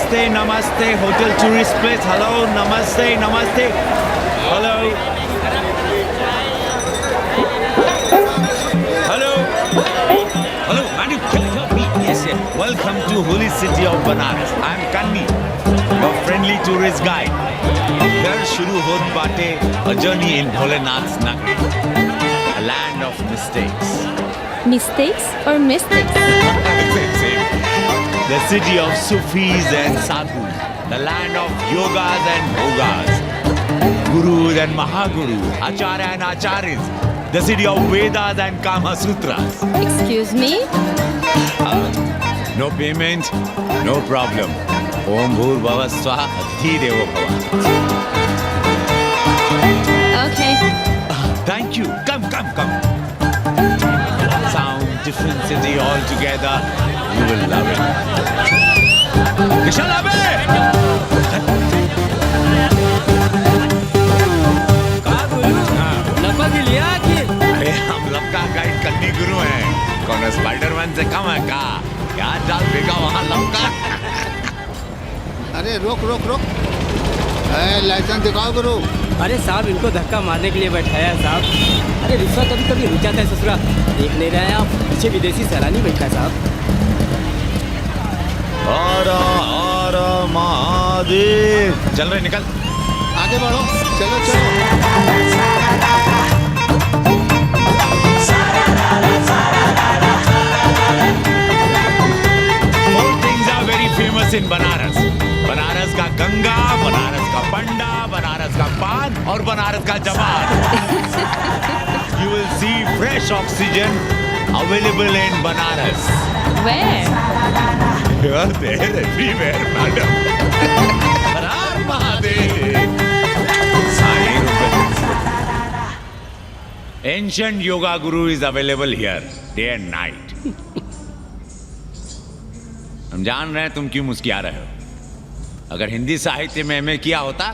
Namaste, namaste, hotel tourist place. Hello, namaste, namaste. Hello. Hello. Hello, man, you can't help me. Yes, yes. Welcome to holy city of Banaras. I'm Kanni, your friendly tourist guide. Here shuru hot baate a journey in Bholenath's Nagari, a land of mistakes. Mistakes or mystics? Same. The city of Sufis and Sadhus, the land of yogas and bhogas, gurus and mahagurus, acharya and acharyas, the city of Vedas and Kama Sutras. Excuse me? No payment, no problem. Om Bhur Bhava Swaha Adhi Devo Bhava. Okay. Thank you. Come. Sound, different city altogether. You will love it. Kishan Abe! अरे हम लपका guide कन्नी गुरु हैं। कौन Spiderman से कम है का? क्या जाल फेंका वहाँ लपका? अरे रोक लाइसेंस दिखाओ गुरु। अरे साहब इनको धक्का मारने के लिए बैठाया है साहब। अरे रिश्वत कभी रुक जाता है ससुरा। देख नहीं रहे हैं आप, पीछे विदेशी सैलानी बैठा है साहब। हर हर महादेव। चल रहे निकल। आगे बढ़ो, चलो। Four things are very famous in Banaras. Banaras का गंगा, बनारस का पंडा, बनारस का पान और बनारस का जवान. You will see fresh oxygen available in Banaras. Where? You are there everywhere, madam. Har Har Mahadev. Ancient yoga guru is available here, day and night. हम जान रहे हैं तुम क्यों मुस्कुरा रहे हो. अगर हिंदी साहित्य में एमए किया होता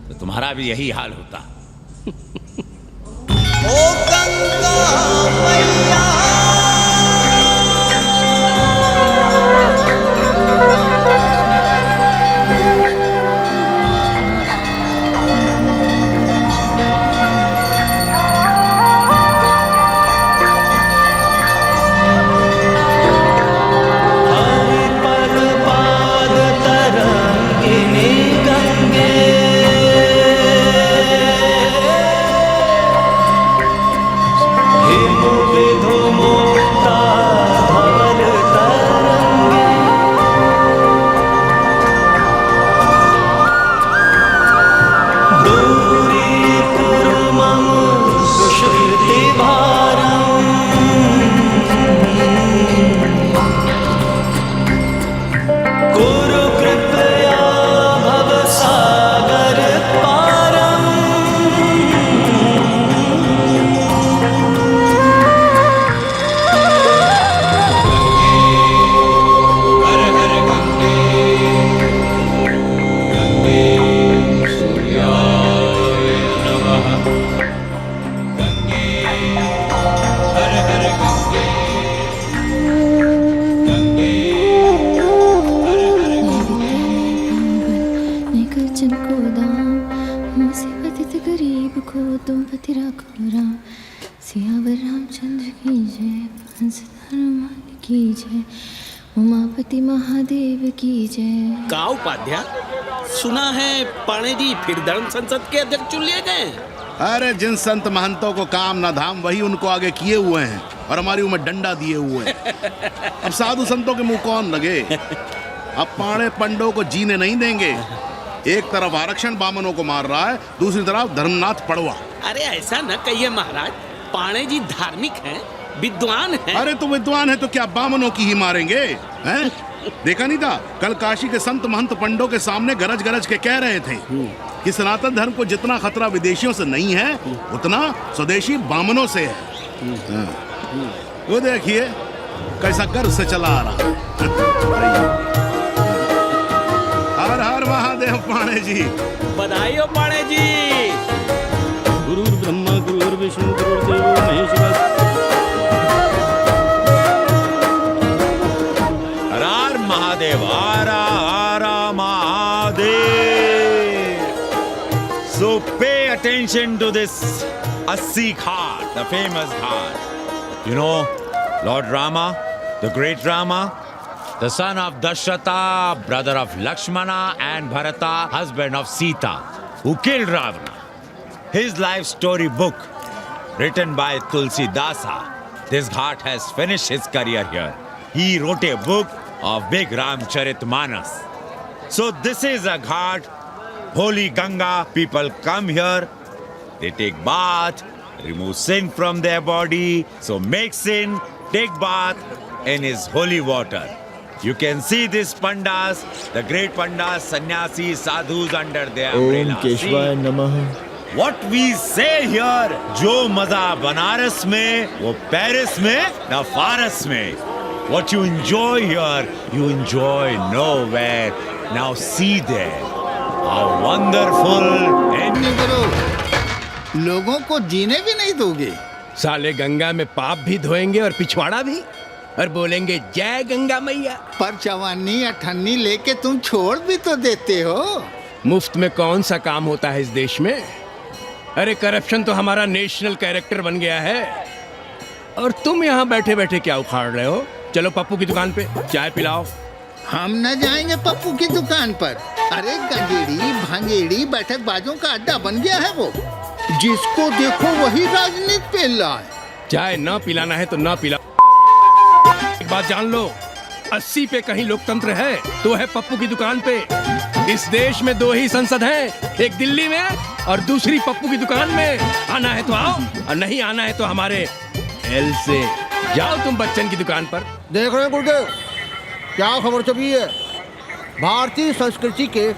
तो तुम्हारा भी यही हाल होता. ओ गंगा मैया उमापति महादेव की जय. का उपाध्याय, सुना है पाणे जी फिर धर्म संसद के अध्यक्ष चुन लिए गए. अरे जिन संत महंतों को काम न धाम वही उनको आगे किए हुए हैं और हमारी उम्र डंडा दिए हुए हैं. अब साधु संतों के मुंह कौन लगे. अब पाणे पंडों को जीने नहीं देंगे. एक तरफ आरक्षण बामनों को मार रहा है, दूसरी तरफ धर्मनाथ पड़वा. अरे ऐसा न कहिए महाराज, पाणे जी धार्मिक हैं, विद्वान हैं. अरे तो विद्वान है तो क्या बामनों की ही मारेंगे हैं? देखा नहीं था कल काशी के संत महंत पंडों के सामने गरज गरज के कह रहे थे कि सनातन धर्म को जितना खतरा विदेशियों से नहीं है उतना स्वदेशी बामनों से है. वो देखिए कैसा गर्व से चला आ रहा. हर हर महादेव पाणे जी. बधाई हो पाणे जी. गुरुर् ब्रह्मा गुरुर्विष्णु गुरुर्देवो महेश्वर. हर महादेव. आरा आरा attention to this Assi Ghat, the famous Ghat. You know, Lord Rama, the great Rama, the son of Dashrata, brother of Lakshmana and Bharata, husband of Sita, who killed Ravana. His life story book, written by Tulsi Dasa. This Ghat has finished his career here. He wrote a book of Big Ramcharitmanas. So this is a Ghat, holy Ganga. People come here, they take bath, remove sin from their body. So make sin, take bath in his holy water. You can see these pandas, the great pandas, sannyasis, sadhus under their umbrella. See? What we say here, जो मजा बनारस में, वो Paris में, ना फारस में. What you enjoy here, you enjoy nowhere. Now see there, how wonderful and करो, लोगों को जीने भी नहीं दोगे. साले गंगा में पाप भी धोएंगे और पिछवाड़ा भी, और बोलेंगे जय गंगा मैया. पर चवानी अठन्नी लेके तुम छोड़ भी तो देते हो. मुफ्त में कौन सा काम होता है इस देश में? अरे करप्शन तो हमारा नेशनल कैरेक्टर बन गया है. और तुम यहाँ बैठे बैठे क्या उखाड़ रहे हो? चलो पप्पू की दुकान पे चाय पिलाओ. हम न जाएंगे पप्पू की दुकान पर. अरे गंजेड़ी भांगेड़ी बैठक बाजों का अड्डा बन गया है वो. जिसको देखो वही राजनीति पेल रहा है. चाय न पिलाना है तो न पिला. एक बात जान लो, 80 पे कहीं लोकतंत्र है तो है पप्पू की दुकान पे. इस देश में 2 ही संसद हैं, एक दिल्ली में और दूसरी पप्पू की दुकान में. आना है तो आओ और नहीं आना है तो हमारे एल से जाओ तुम बच्चन की दुकान पर. देख रहे हैं गुरुदेव, क्या खबर छपी है? भारतीय संस्कृति के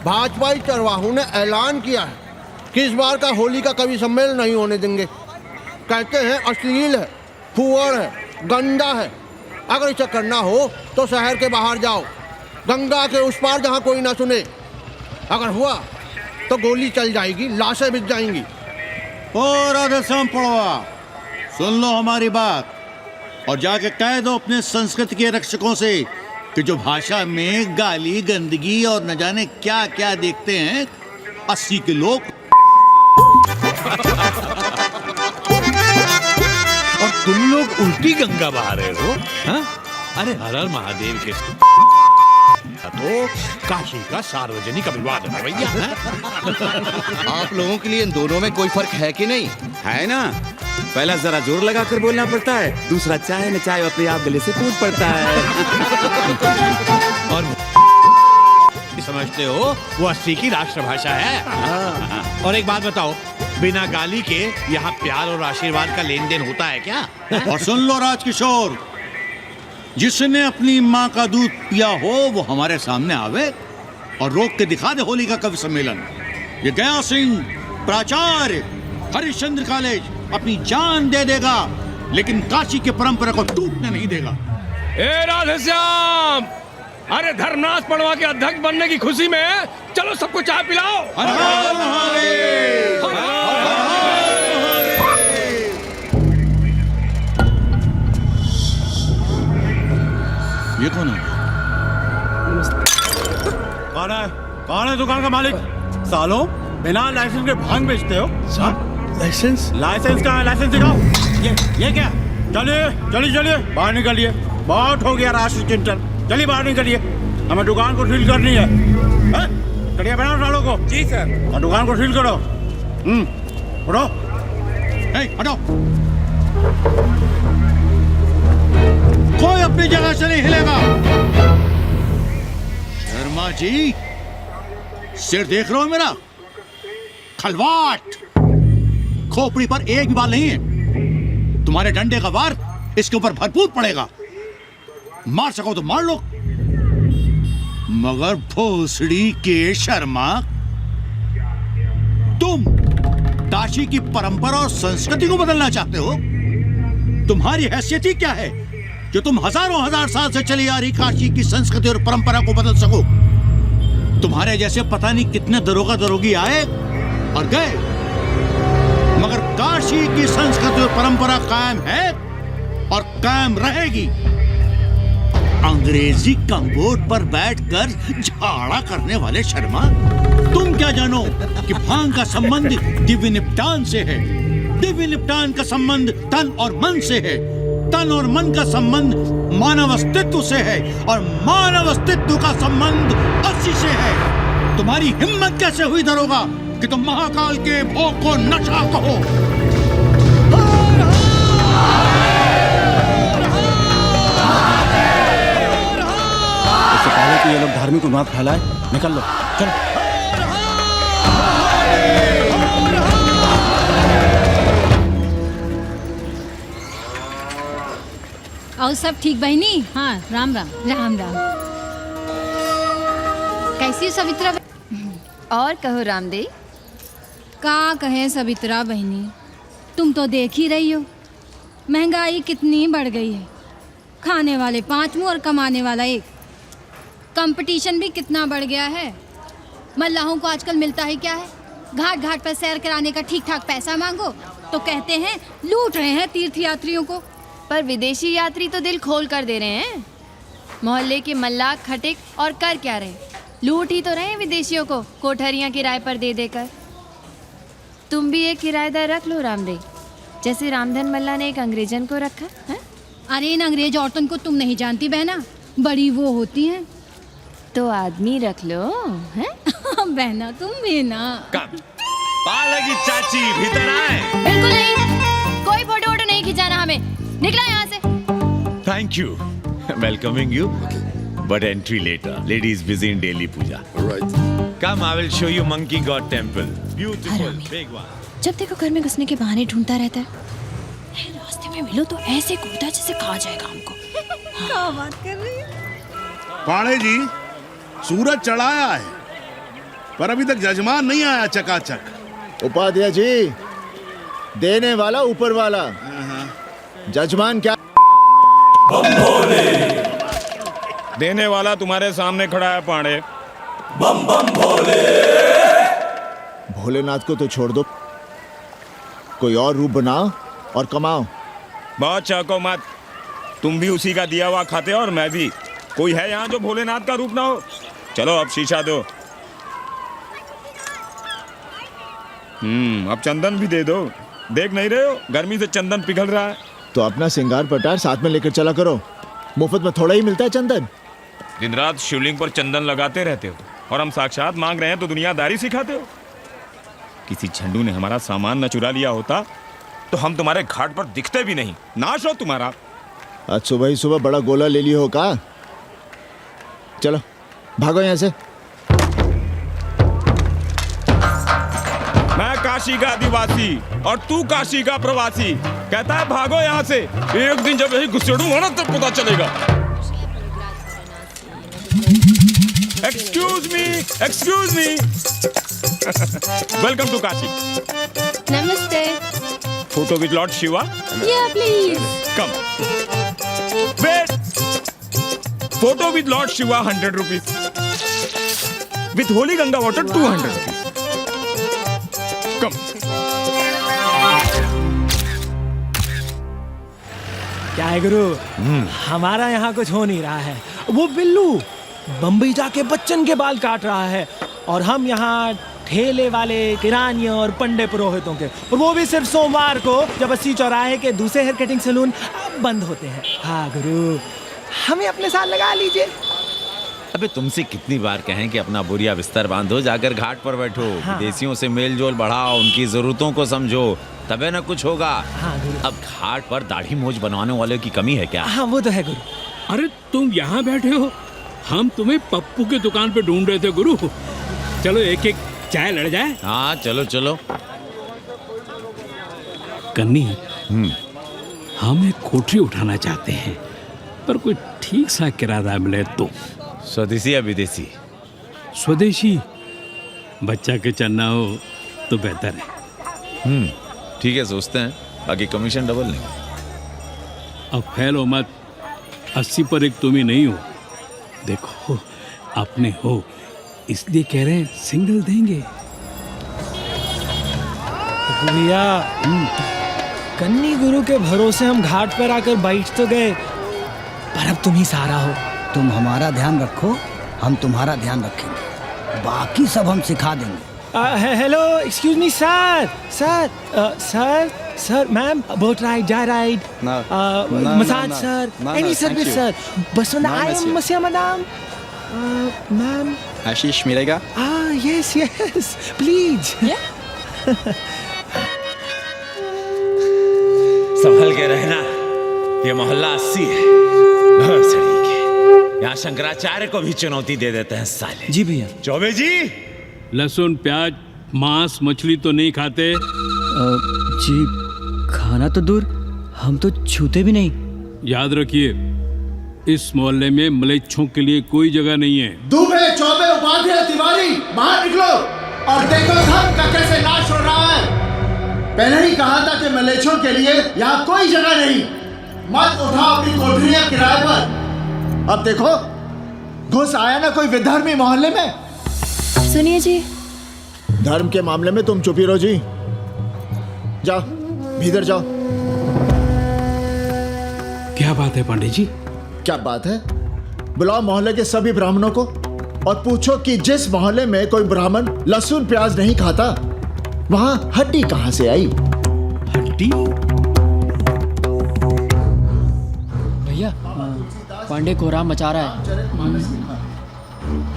भाजपाई चरवाहों ने ऐलान किया है कि इस बार का होली का कवि सम्मेलन नहीं होने देंगे. कहते हैं अश्लील है, फुहड़ है, गंदा है. अगर इसे करना हो तो शहर के बाहर जाओ, गंगा के उस पार जहाँ कोई ना सुने. अगर हुआ तो गोली चल जाएगी, लाशें बिक जाएंगी. और राधेश्याम पड़वा, सुन लो हमारी बात और जाके कह दो अपने संस्कृति के रक्षकों से कि जो भाषा में गाली गंदगी और न जाने क्या क्या देखते हैं 80 के लोग. और तुम लोग उल्टी गंगा बहा रहे हो? हाँ? अरे हर हर महादेव के तो काशी का सार्वजनिक अभिवादन है भैया. आप लोगों के लिए इन दोनों में कोई फर्क है कि नहीं? है ना. पहला जरा जोर लगा कर बोलना पड़ता है, दूसरा चाहे न चाहे अपने आप गले से कूद पड़ता है. और समझते हो वो 80 की राष्ट्रभाषा है. और एक बात बताओ, बिना गाली के यहाँ प्यार और आशीर्वाद का लेन देन होता है क्या? और सुन लो राजकिशोर, जिसने अपनी माँ का दूध पिया हो वो हमारे सामने आवे और रोक के दिखा दे होली का कवि सम्मेलन. ये गया सिंह प्राचार्य हरिश्चंद्र कॉलेज अपनी जान दे देगा लेकिन काशी के परंपरा को टूटने नहीं देगा. ए राधेश्याम, अरे धर्मनाथ पड़वा के अध्यक्ष बनने की खुशी में चलो सबको चाय पिलाओ. हर हर महादेव, हर हर महादेव. ये कौन है? कौन है दुकान का मालिक? सालों बिना लाइसेंस के भांग बेचते हो? लाइसेंस? लाइसेंस का है, लाइसेंस दिखाओ. ये क्या? चलिए बाहर निकलिए. बहुत हो गया राष्ट्र चिंतन. चलिए बाहर निकलिए, हमें दुकान को सील करनी है. कड़िया बनाओ सालों को. जी सर. और दुकान को सील करो. उठो. हटो. कोई अपनी जगह से नहीं हिलेगा. धर्मा जी, सिर देख रहे हो मेरा? खलवाट, खोपड़ी पर एक भी बाल नहीं है. तुम्हारे डंडे का वार इसके ऊपर भरपूर पड़ेगा. मार सको तो मार लो, मगर भोसड़ी के शर्मा, तुम काशी की परंपरा और संस्कृति को बदलना चाहते हो? तुम्हारी हैसियत ही क्या है जो तुम हजारों हजार साल से चली आ रही काशी की संस्कृति और परंपरा को बदल सको? तुम्हारे जैसे पता नहीं कितने दरोगा दरोगी आए और गए, मगर काशी की संस्कृति और परंपरा कायम है और कायम रहेगी. अंग्रेजी कम्बोर्ड पर बैठकर झाड़ा करने वाले शर्मा, तुम क्या जानो कि भांग का संबंध दिव्य निपटान से है। दिव्य निपटान का संबंध तन और मन से है। तन और मन का संबंध मानव अस्तित्व से है और मानव अस्तित्व का संबंध अस्सी से है। तुम्हारी हिम्मत कैसे हुई दरोगा कि तुम महाकाल के भोग को नशा कहो? इससे पहले कि ये लोग धार्मिक उन्माद फैलाए, निकल लो, चलो। और सब ठीक बहनी? हाँ, राम राम। राम राम। कैसी हो सवित्रा? और कहो रामदेव। का कहे सवित्रा बहनी, तुम तो देख ही रही हो महंगाई कितनी बढ़ गई है। खाने वाले 5 मुंह और कमाने वाला 1। कंपटीशन भी कितना बढ़ गया है। मल्लाहों को आजकल मिलता है क्या है? घाट घाट पर सैर कराने का ठीक ठाक पैसा मांगो तो कहते हैं लूट रहे हैं तीर्थ यात्रियों को। पर विदेशी यात्री तो दिल खोल कर दे रहे हैं। मोहल्ले के मल्लाह खटिक और कर क्या रहे, लूट ही तो रहे हैं विदेशियों को कोठरियां किराए पर दे देकर। तुम भी एक किराएदार रख लो रामदेव, जैसे रामधन मल्ला ने एक अंग्रेजन को रखा है? अरे इन अंग्रेज औरतों को तुम नहीं जानती बहना, बड़ी वो होती हैं। तो आदमी रख लो हैं? बहना तुम भी ना। पालकी चाची भीतर आए। बिल्कुल नहीं, कोई फोटो वोटो नहीं खिंचाना हमें, निकला यहाँ से। Thank you. Welcoming you. But entry later. Ladies busy in daily puja. Right. Come, I will show you Monkey God Temple. Beautiful, big one. जब देखो घर में घुसने के बहाने ढूंढता रहता है। रास्ते में मिलो तो ऐसे कूदा जैसे खा जाएगा हमको। क्या बात कर रही है? पाड़े जी, सूरज चढ़ाया है पर अभी तक जजमान नहीं आया चकाचक। उपाध्याय जी, देने वाला ऊपर वाला, जजमान क्या? देने वाला तुम्हारे सामने खड़ा है पांडे। बम बम भोले। भोलेनाथ को तो छोड़ दो, कोई और रूप बनाओ और कमाओ। बहुत चाको मत, तुम भी उसी का दिया हुआ खाते हो और मैं भी। कोई है यहाँ जो भोलेनाथ का रूप ना हो? चलो अब शीशा दो। अब चंदन भी दे दो। देख नहीं रहे हो गर्मी से चंदन पिघल रहा है। तो अपना सिंगार पटार साथ में लेकर चला करो, मुफ्त में थोड़ा ही मिलता है चंदन। दिन रात शिवलिंग पर चंदन लगाते रहते हो और हम साक्षात मांग रहे हैं तो दुनियादारी सिखाते हो। किसी झंडू ने हमारा सामान न चुरा लिया होता तो हम तुम्हारे घाट पर दिखते भी नहीं। नाश हो तुम्हारा। आज सुबह ही सुबह बड़ा गोला ले लिया हो का? चलो भागो यहाँ से। मैं काशी का आदिवासी और तू काशी का प्रवासी। कहता है भागो यहाँ से। एक दिन जब यही घुसेड़ूंगा ना तब पता चलेगा। Excuse me welcome to Kashi. Namaste. Photo with Lord Shiva. Yeah, please. Come wait. Photo with Lord Shiva 100 rupees. With holy Ganga water 200 rupees. Come. क्या है गुरु, हमारा यहाँ कुछ हो नहीं रहा है। वो बिल्लू बम्बई जाके बच्चन के बाल काट रहा है और हम यहाँ ठेले वाले, किरानियों और पंडे पुरोहितों के, और वो भी सिर्फ सोमवार को, जब 80 चौराहे के दूसरे हेयर कटिंग सैलून बंद होते हैं। हाँ गुरु, हमें अपने साथ लगा लीजिए। अबे तुमसे कितनी बार कहें कि अपना बोरिया बिस्तर बांधो, जाकर घाट पर बैठो। हाँ। विदेशियों से मेल जोल बढ़ाओ, उनकी जरूरतों को समझो, तबे न कुछ होगा। हाँ गुरु। अब घाट पर दाढ़ी मोछ बनवाने वाले की कमी है क्या? हाँ वो तो है गुरु। अरे तुम यहाँ बैठे हो, हम तुम्हें पप्पू की दुकान पे ढूंढ रहे थे गुरु। चलो एक एक चाय लड़ जाए। हाँ चलो चलो। कन्नी, हम एक कोठरी उठाना चाहते हैं पर कोई ठीक सा किराया मिले तो। स्वदेशी या विदेशी? स्वदेशी। बच्चा के चन्ना हो तो बेहतर है। ठीक है, सोचते हैं, बाकी कमीशन डबल नहीं। अब फैलो मत, 80 पर एक तुम ही नहीं हो। देखो अपने हो इसलिए कह रहे हैं, सिंगल देंगे। भैया, कन्नी गुरु के भरोसे हम घाट पर आकर बैठ तो गए, पर अब तुम ही सहारा हो। तुम हमारा ध्यान रखो, हम तुम्हारा ध्यान रखेंगे। बाकी सब हम सिखा देंगे। Hello, excuse me sir, sir, ma'am, boat ride, जा ride, massage sir, any service sir, बस आई एम मसिया मैडम, मैम। आशीष मिलेगा? Yes, please. संभल के रहना, ये मोहल्ला 80 है, बहुत सड़ी के। यहाँ शंकराचार्य को भी चुनौती दे देते हैं साले। जी भैया। चौबे जी, लहसुन, प्याज, मांस, मछली तो नहीं खाते? जी खाना तो दूर, हम तो छूते भी नहीं। याद रखिए, इस मोहल्ले में मलेच्छों के लिए कोई जगह नहीं है। दुबे, चौबे, उपाध्याय, तिवारी, बाहर निकलो और देखो धर्म का कैसे नाश हो रहा है। पहले ही कहा था कि मलेच्छों के लिए यहाँ कोई जगह नहीं। मत उठाओ अपनी कोठरियाँ किराए पर। अब देखो, घुस आया ना कोई विधर्मी मोहल्ले में। सुनिए जी, धर्म के मामले में तुम चुप ही रहो जी। जाओ, भीतर जाओ। क्या बात है पंडित जी? क्या बात है? बुलाओ मोहल्ले के सभी ब्राह्मणों को और पूछो कि जिस मोहल्ले में कोई ब्राह्मण लहसुन प्याज नहीं खाता, वहां हड्डी कहां से आई? हड्डी? भैया, पांडे कोहराम मचा रहा है।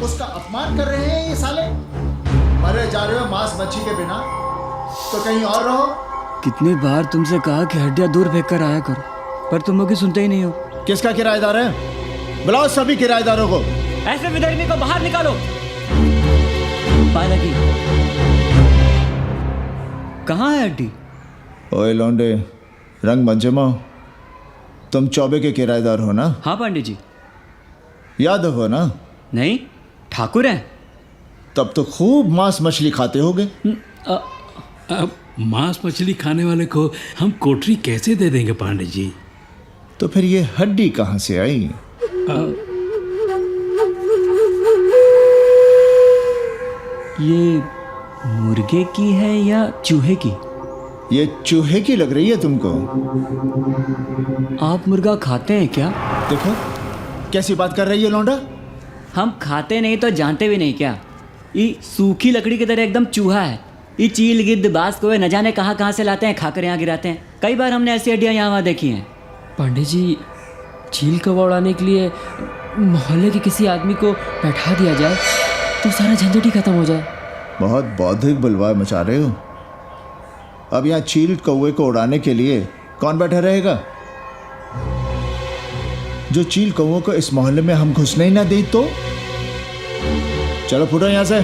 उसका अपमान कर रहे हैं ये साले। मरे जा रहे हो मांस मच्छी के बिना, तो कहीं और रहो। कितनी बार तुमसे कहा कि हड्डियां दूर फेंक कर आया करो, पर तुम लोग सुनते ही नहीं हो। किसका किराएदार है? बुलाओ सभी किराएदारों को। ऐसे विधर्मी को बाहर निकालो। पायला की कहाँ है हड्डी? ओए लौंडे, रंग मत जमाओ। तुम चौबे के किराएदार हो ना? हाँ पंडित जी। यादव हो ना? नहीं, ठाकुर हैं। तब तो खूब मांस मछली खाते होगे। अब मांस मछली खाने वाले को हम कोठरी कैसे दे देंगे पांडे जी? तो फिर ये हड्डी कहाँ से आई? ये मुर्गे की है या चूहे की? ये चूहे की लग रही है तुमको। आप मुर्गा खाते हैं क्या? देखो कैसी बात कर रही है लौंडा। हम खाते नहीं तो जानते भी नहीं क्या? ये सूखी लकड़ी की तरह एकदम चूहा है। ये चील, गिद्ध, बाज को न जाने कहाँ से लाते हैं, खाकर यहाँ गिराते हैं। कई बार हमने ऐसी हड्डियाँ यहाँ वहाँ देखी हैं। पंडित जी, चील को उड़ाने के लिए मोहल्ले के किसी आदमी को बैठा दिया जाए तो सारा झंझट ही खत्म हो जाए। बहुत बौद्धिक बलवा मचा रहे हो। अब यहाँ चील कौवे को उड़ाने के लिए कौन बैठा रहेगा? जो चील कौवों को इस मोहल्ले में हम घुसने ही ना दे तो। चलो फुटो यहाँ से।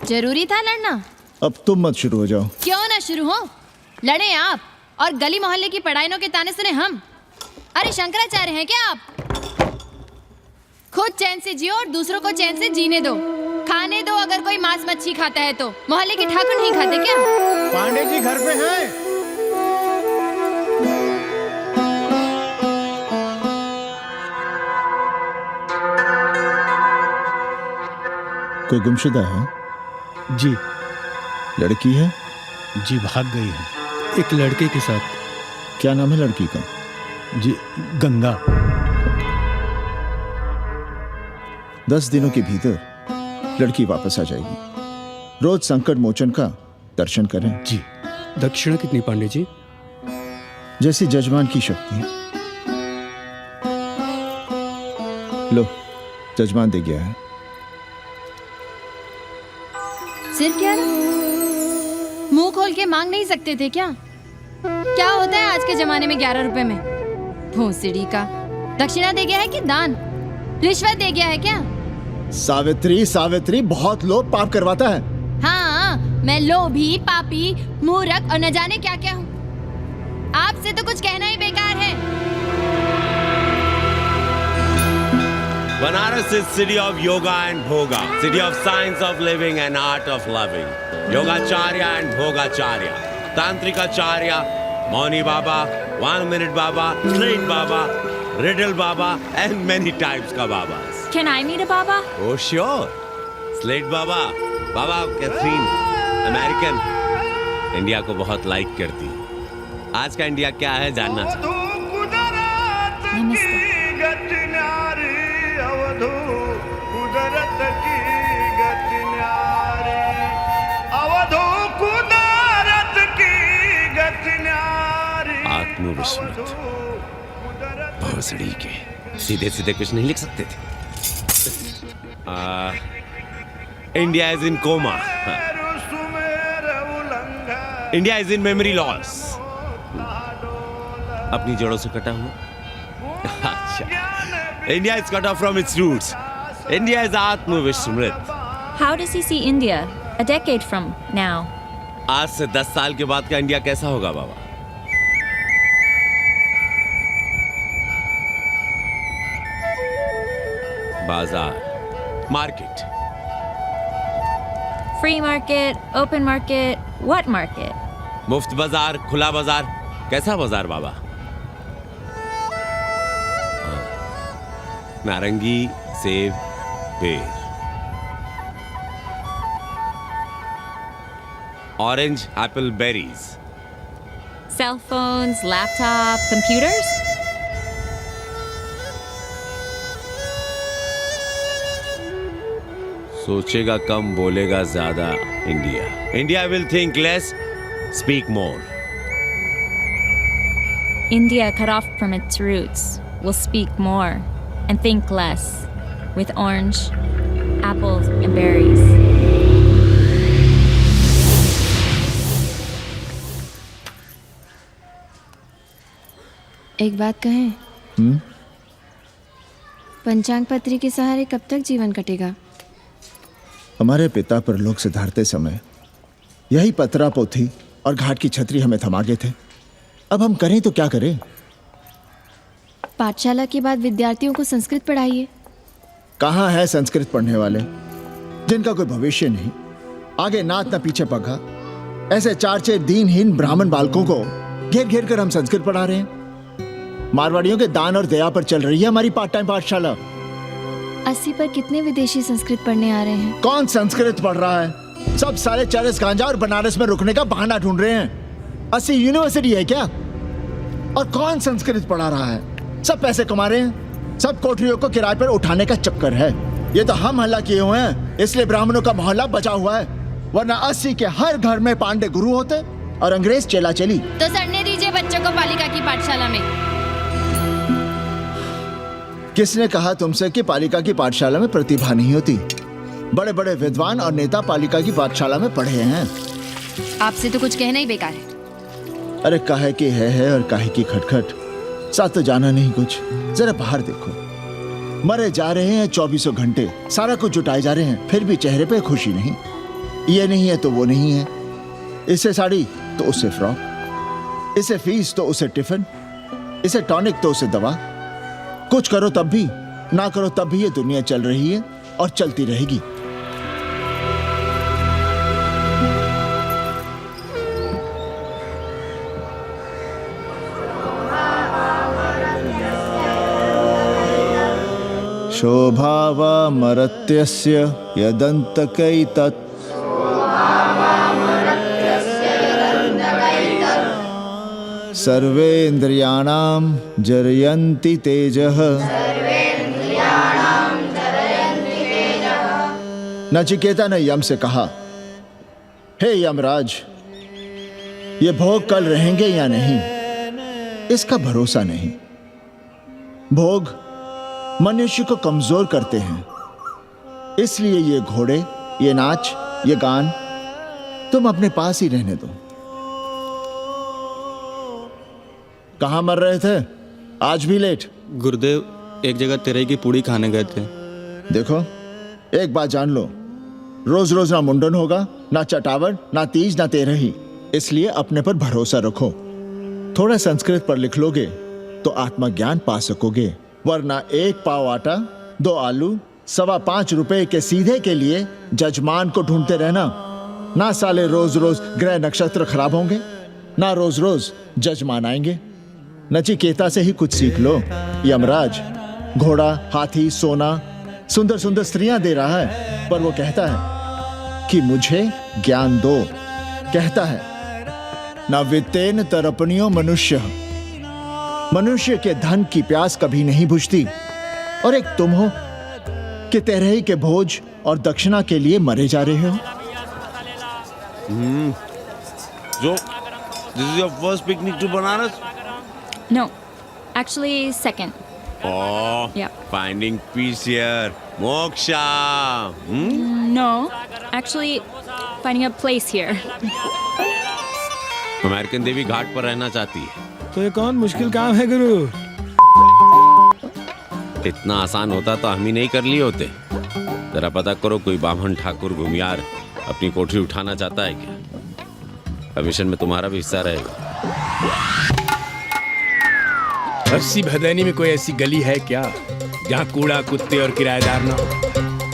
जरूरी था लड़ना? अब तुम मत शुरू हो जाओ। क्यों ना शुरू हो? लड़े आप और गली मोहल्ले की पढ़ाइयों के ताने सुने हम। अरे शंकराचार्य हैं क्या आप? खुद चैन से जियो और दूसरों को चैन से जीने दो। खाने दो अगर कोई मांस मच्छी खाता है तो। मोहल्ले के ठाकुर नहीं खाते क्या? पांडे जी घर पे हैं? कोई गुमशुदा है? जी। लड़की है? जी भाग गई है एक लड़के के साथ। क्या नाम है लड़की का? जी गंगा। 10 दिनों के भीतर लड़की वापस आ जाएगी। रोज संकट मोचन का दर्शन करें। जी। दक्षिणा कितनी पांडे जी? जैसी जजमान की शक्ति। लो, जजमान दे गया है। सिर्फ क्या? मुंह खोल के मांग नहीं सकते थे क्या? क्या होता है आज के जमाने में 11 रुपए में? भोसड़ी का दक्षिणा दे गया है कि दान? रिश्वत दे गया है क्या? सावित्री, सावित्री बहुत लोभ पाप करवाता है। हाँ, मैं लोभी, पापी, मूर्ख और न जाने क्या क्या हूँ। आपसे तो कुछ कहना ही बेकार है। Banaras is city of yoga and bhoga, city of science of living and art of loving. Yogacharya and Bhogacharya, Tantrikacharya, Mauni Baba, 1 Minute Baba, Straight Baba, Riddle Baba, and many types ka Babas. Can I meet a Baba? Oh sure, Slate Baba, Baba Catherine, American, India को बहुत like करती है। आज का India क्या है जानना चाहती हूँ। नमस्ते। आत्मविस्मृत भोसड़ी के सीधे सीधे कुछ नहीं लिख सकते थे। India is in coma, India is in memory loss, अपनी जड़ों से कटा हुआ। अच्छा, India is cut off from its roots, India is आत्मविस्मृत। How does he see India a decade from now? आज से 10 साल के बाद का इंडिया कैसा होगा बाबा? बाजार, market, Free market, open market, what market? मुफ्त बाजार, खुला बाजार, कैसा बाजार बाबा? नारंगी, सेब, पेड़, orange, Apple, berries, Cell phones, laptop, computers? सोचेगा कम बोलेगा ज्यादा India. India will think less, speak more. India cut off from its roots will speak more and think less with orange, apples, and berries. एक बात कहें? पंचांग पत्री के सहारे कब तक जीवन कटेगा? हमारे पिता पर लोग सिधारते समय यही पतरा पोथी और घाट की छतरी हमें थमा गए थे। अब हम करें तो क्या करें? पाठशाला के बाद विद्यार्थियों को संस्कृत पढ़ाइए। कहाँ है संस्कृत पढ़ने वाले जिनका कोई भविष्य नहीं, आगे नात न पीछे पगा। ऐसे 4 दीनहीन ब्राह्मण बालकों को घेर घेर कर हम संस्कृत पढ़ा रहे हैं। मारवाड़ियों के दान और दया पर चल रही है हमारी पार्ट टाइम पाठशाला। 80 पर कितने विदेशी संस्कृत पढ़ने आ रहे हैं? कौन संस्कृत पढ़ रहा है? सब सारे चरस गांजा और बनारस में रुकने का बहाना ढूंढ रहे हैं। 80 यूनिवर्सिटी है क्या? और कौन संस्कृत पढ़ा रहा है? सब पैसे कमा रहे हैं। सब कोठरियों को किराए पर उठाने का चक्कर है। ये तो हम हल्ला किए हुए हैं, इसलिए ब्राह्मणों का मोहल्ला बचा हुआ है, वरना 80 के हर घर में पांडे गुरु होते और अंग्रेज चेला चली। तो सड़ने दीजिए बच्चों को पालिका की पाठशाला में। किसने कहा तुमसे कि पालिका की पाठशाला में प्रतिभा नहीं होती? बड़े बड़े विद्वान और नेता पालिका की पाठशाला में पढ़े हैं। आपसे तो कुछ कहना ही बेकार है। अरे काहे की है और काहे की खटखट, साथ तो जाना नहीं कुछ। जरा बाहर देखो, मरे जा रहे हैं 24 घंटे, सारा कुछ जुटाए जा रहे हैं, फिर भी चेहरे पे खुशी नहीं। ये नहीं है तो वो नहीं है, इसे साड़ी तो उससे फ्रॉक, इसे फीस तो उसे टिफिन, इसे टॉनिक तो उसे दवा। कुछ करो तब भी, ना करो तब भी ये दुनिया चल रही है और चलती रहेगी। शोभावा मरत्यस्य यदन्तकैतत् सर्वेन्द्रियाणां जरयन्ति तेजः। नचिकेता ने यम से कहा, हे यमराज, ये भोग कल रहेंगे या नहीं इसका भरोसा नहीं। भोग मनुष्य को कमजोर करते हैं, इसलिए ये घोड़े, ये नाच, ये गान तुम अपने पास ही रहने दो। कहाँ मर रहे थे? आज भी लेट? गुरुदेव, एक जगह तेरई की पूड़ी खाने गए थे। देखो, एक बात जान लो, रोज रोज ना मुंडन होगा, ना चटावट, ना तीज, ना तेरही। इसलिए अपने पर भरोसा रखो। थोड़ा संस्कृत पर लिख लोगे तो आत्मज्ञान पा सकोगे, वरना 1 पाव आटा, 2 आलू, 5.25 रुपए के सीधे के लिए जजमान को ढूंढते रहना। ना साले रोज रोज ग्रह नक्षत्र खराब होंगे, ना रोज रोज जजमान आएंगे। नचिकेता से ही कुछ सीख लो। यमराज घोड़ा, हाथी, सोना, सुंदर सुंदर स्त्रियां दे रहा है, पर वो कहता है कि मुझे ज्ञान दो। कहता है ना वित्तेन तरपणियो मनुष्य, मनुष्य के धन की प्यास कभी नहीं बुझती। और एक तुम हो कि तेरही के भोज और दक्षिणा के लिए मरे जा रहे हो। So, this is your first picnic to Banaras? No, actually, second. Oh, Yep. finding peace here. Moksha. No, actually, finding a place here. American देवी घाट पर रहना चाहती है। तो ये कौन मुश्किल काम है गुरु? इतना आसान होता तो हम ही नहीं कर लिए होते। जरा पता करो कोई बामन ठाकुर घुमियार अपनी कोठरी उठाना चाहता है क्या? कमीशन में तुम्हारा भी हिस्सा रहेगा। 80 भदैनी में कोई ऐसी गली है क्या जहाँ कूड़ा कुत्ते और किराएदार ना हो?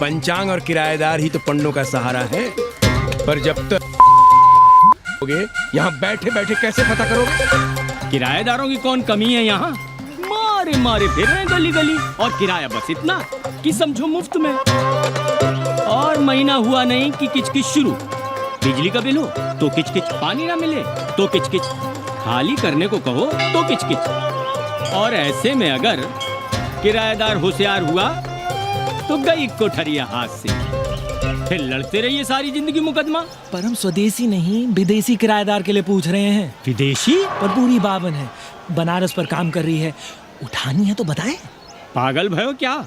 पंचांग और किराएदार ही तो पंडों का सहारा है। पर जब तक यहाँ बैठे बैठे कैसे पता करोगे? किराएदारों की कौन कमी है यहाँ? मारे मारे फिर रहे हैं गली गली, और किराया बस इतना कि समझो मुफ्त में। और महीना हुआ नहीं कि किचकिच शुरू। बिजली का बिल हो तो किचकिच, पानी ना मिले तो किचकिच, खाली करने को कहो तो किचकिच। और ऐसे में अगर किराएदार होशियार हुआ तो गई कोठरिया हाथ से, फिर लड़ते रहिए सारी जिंदगी मुकदमा। पर हम स्वदेशी नहीं विदेशी किराएदार के लिए पूछ रहे हैं। विदेशी? पर पूरी बावन है, बनारस पर काम कर रही है, उठानी है तो बताएं। पागल भयो क्या?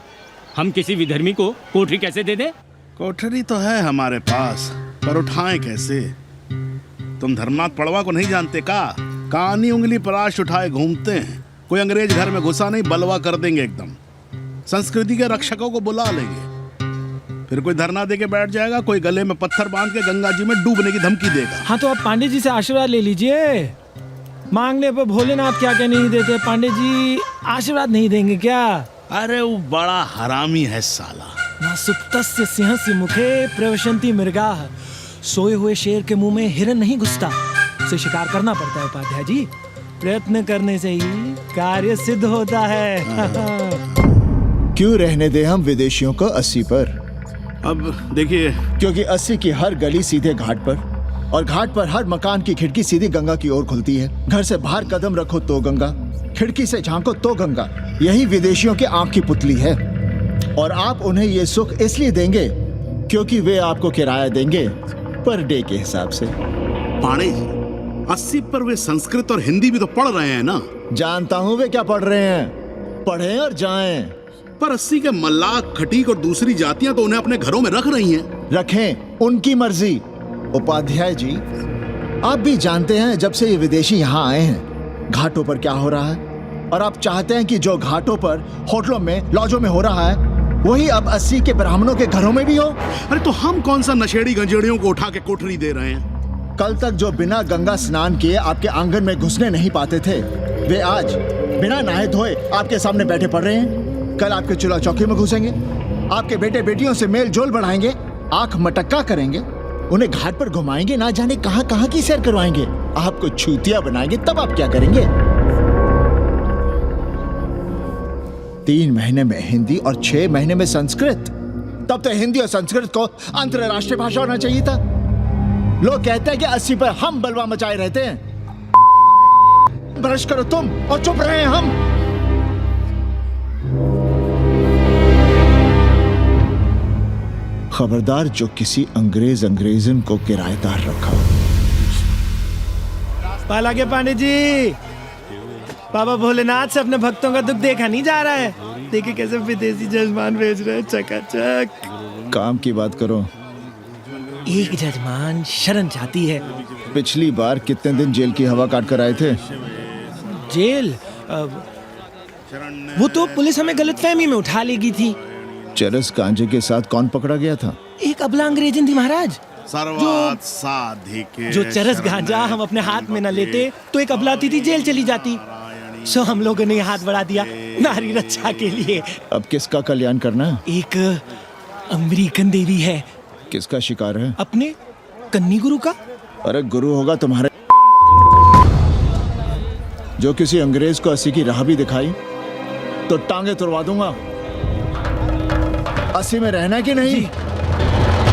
हम किसी विधर्मी को कोठरी कैसे दे दे? कोठरी तो है हमारे पास, पर उठाएं कैसे? तुम धर्मनाथ पड़वा को नहीं जानते का? कानी उंगली पराश उठाए घूमते हैं। कोई अंग्रेज घर में घुसा नहीं, बलवा कर देंगे एकदम। संस्कृति के रक्षकों को बुला लेंगे, फिर कोई धरना दे के बैठ जाएगा, कोई गले में पत्थर बांध के गंगा जी में डूबने की धमकी देगा। हाँ तो आप पांडे जी से आशीर्वाद ले लीजिए। मांगने पर भोलेनाथ क्या क्या नहीं देते। पांडे जी आशीर्वाद नहीं देंगे क्या? अरे वो बड़ा हरामी है साला। ना सुप्तस्य सिंहस्य मुखे प्रवशन्ति मृगाः। सोए हुए शेर के मुंह में हिरन नहीं घुसता, उसे शिकार करना पड़ता है उपाध्याय जी। प्रयत्न करने से ही कार्य सिद्ध होता है। क्यों रहने दे हम विदेशियों को 80 पर? अब देखिए, क्योंकि 80 की हर गली सीधे घाट पर, और घाट पर हर मकान की खिड़की सीधी गंगा की ओर खुलती है। घर से बाहर कदम रखो तो गंगा, खिड़की से झांको तो गंगा। यही विदेशियों की आंख की पुतली है। और आप उन्हें ये सुख इसलिए देंगे क्योंकि वे आपको किराया देंगे पर डे के हिसाब से। पाणे जी, 80 पर वे संस्कृत और हिंदी भी तो पढ़ रहे हैं ना? जानता हूँ वे क्या पढ़ रहे हैं, पढ़ें और जाएं। पर 80 के मल्लाक, खटीक और दूसरी जातियां तो उन्हें अपने घरों में रख रही हैं। रखें, उनकी मर्जी। उपाध्याय जी, आप भी जानते हैं जब से ये विदेशी यहाँ आए हैं घाटों पर क्या हो रहा है, और आप चाहते हैं कि जो घाटों पर, होटलों में, लॉजों में हो रहा है वही अब 80 के ब्राह्मणों के घरों में भी हो। अरे तो हम कौन सा नशेड़ी गंजेड़ियों को उठा के कोठरी दे रहे हैं? कल तक जो बिना गंगा स्नान किए आपके आंगन में घुसने नहीं पाते थे, वे आज बिना नहाए धोए आपके सामने बैठे पड़ रहे हैं। कल आपके चूल्हा चौकी में घुसेंगे, आपके बेटे बेटियों से मेल जोल बढ़ाएंगे, आंख मटक्का करेंगे, उन्हें घाट पर घुमाएंगे, ना जाने कहां कहां की सैर करवाएंगे, आपको छूतिया बनाएंगे। तब आप क्या करेंगे? 3 महीने में हिंदी और 6 महीने में संस्कृत। तब तो हिंदी और संस्कृत को अंतरराष्ट्रीय भाषा होना चाहिए था। लोग कहते हैं कि 80 पर हम बलवा मचाए रहते हैं। ब्रश करो तुम और चुप रहे हम। खबरदार जो किसी अंग्रेजन को किराएदार रखा। पाला के पांडे जी, बाबा भोलेनाथ से अपने भक्तों का दुख देखा नहीं जा रहा है। देखिए कैसे विदेशी जजमान भेज रहे हैं, चकाचक। काम की बात करो। एक जजमान शरण चाहती है। पिछली बार कितने दिन जेल की हवा काट कर आए थे? जेल? वो तो पुलिस हमें गलतफहमी में उठा लेगी थी। चरस गांजे के साथ कौन पकड़ा गया था? एक अबला अंग्रेजन थी महाराज। सर्वात साधिके जो चरस गांजा हम अपने हाथ में न लेते तो एक अबलाती थी जेल चली जाती। सो हम लोगों ने हाथ बढ़ा दिया नारी रक्षा के लिए। अब किसका कल्याण करना है? एक अमेरिकन देवी है। किसका शिकार है? अपने कन्नी गुरु का। अरे गुरु होगा तुम्हारे, जो किसी अंग्रेज को 80 की राह भी दिखाई तो टांगे तुड़वा दूंगा। 80 में रहना कि नहीं?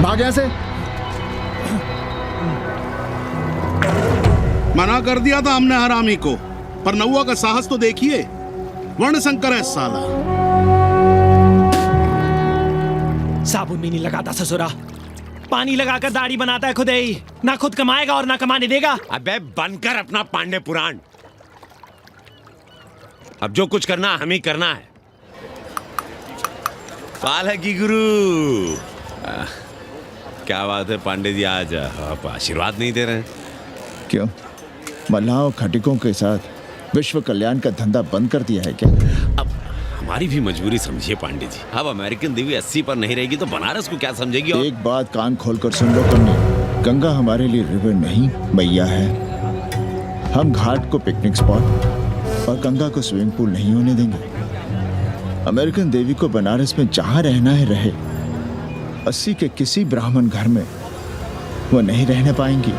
भाग यहां से। मना कर दिया था हमने हरामी को, पर नौआ का साहस तो देखिए। वर्ण संकर है साला। साबुन भी नहीं लगाता ससुरा, पानी लगाकर दाढ़ी बनाता है खुद ही। ना खुद कमाएगा और ना कमाने देगा। अबे बनकर अपना पांडे पुराण। अब जो कुछ करना हमें ही करना है। पाल है की गुरु। क्या बात है पांडे जी, आज आप आशीर्वाद नहीं दे रहे हैं? क्यों, मल्लाहों खटिकों के साथ विश्व कल्याण का धंधा बंद कर दिया है क्या? अब हमारी भी मजबूरी समझिए पांडे जी। अब अमेरिकन देवी 80 पर नहीं रहेगी तो बनारस को क्या समझेगी? और एक बात कान खोलकर सुन लो कन्नी, गंगा हमारे लिए रिवर नहीं मैया है। हम घाट को पिकनिक स्पॉट और गंगा को स्विमिंग पूल नहीं होने देंगे। अमेरिकन देवी को बनारस में जहां रहना है रहे, 80 के किसी ब्राह्मण घर में वो नहीं रहने पाएंगी।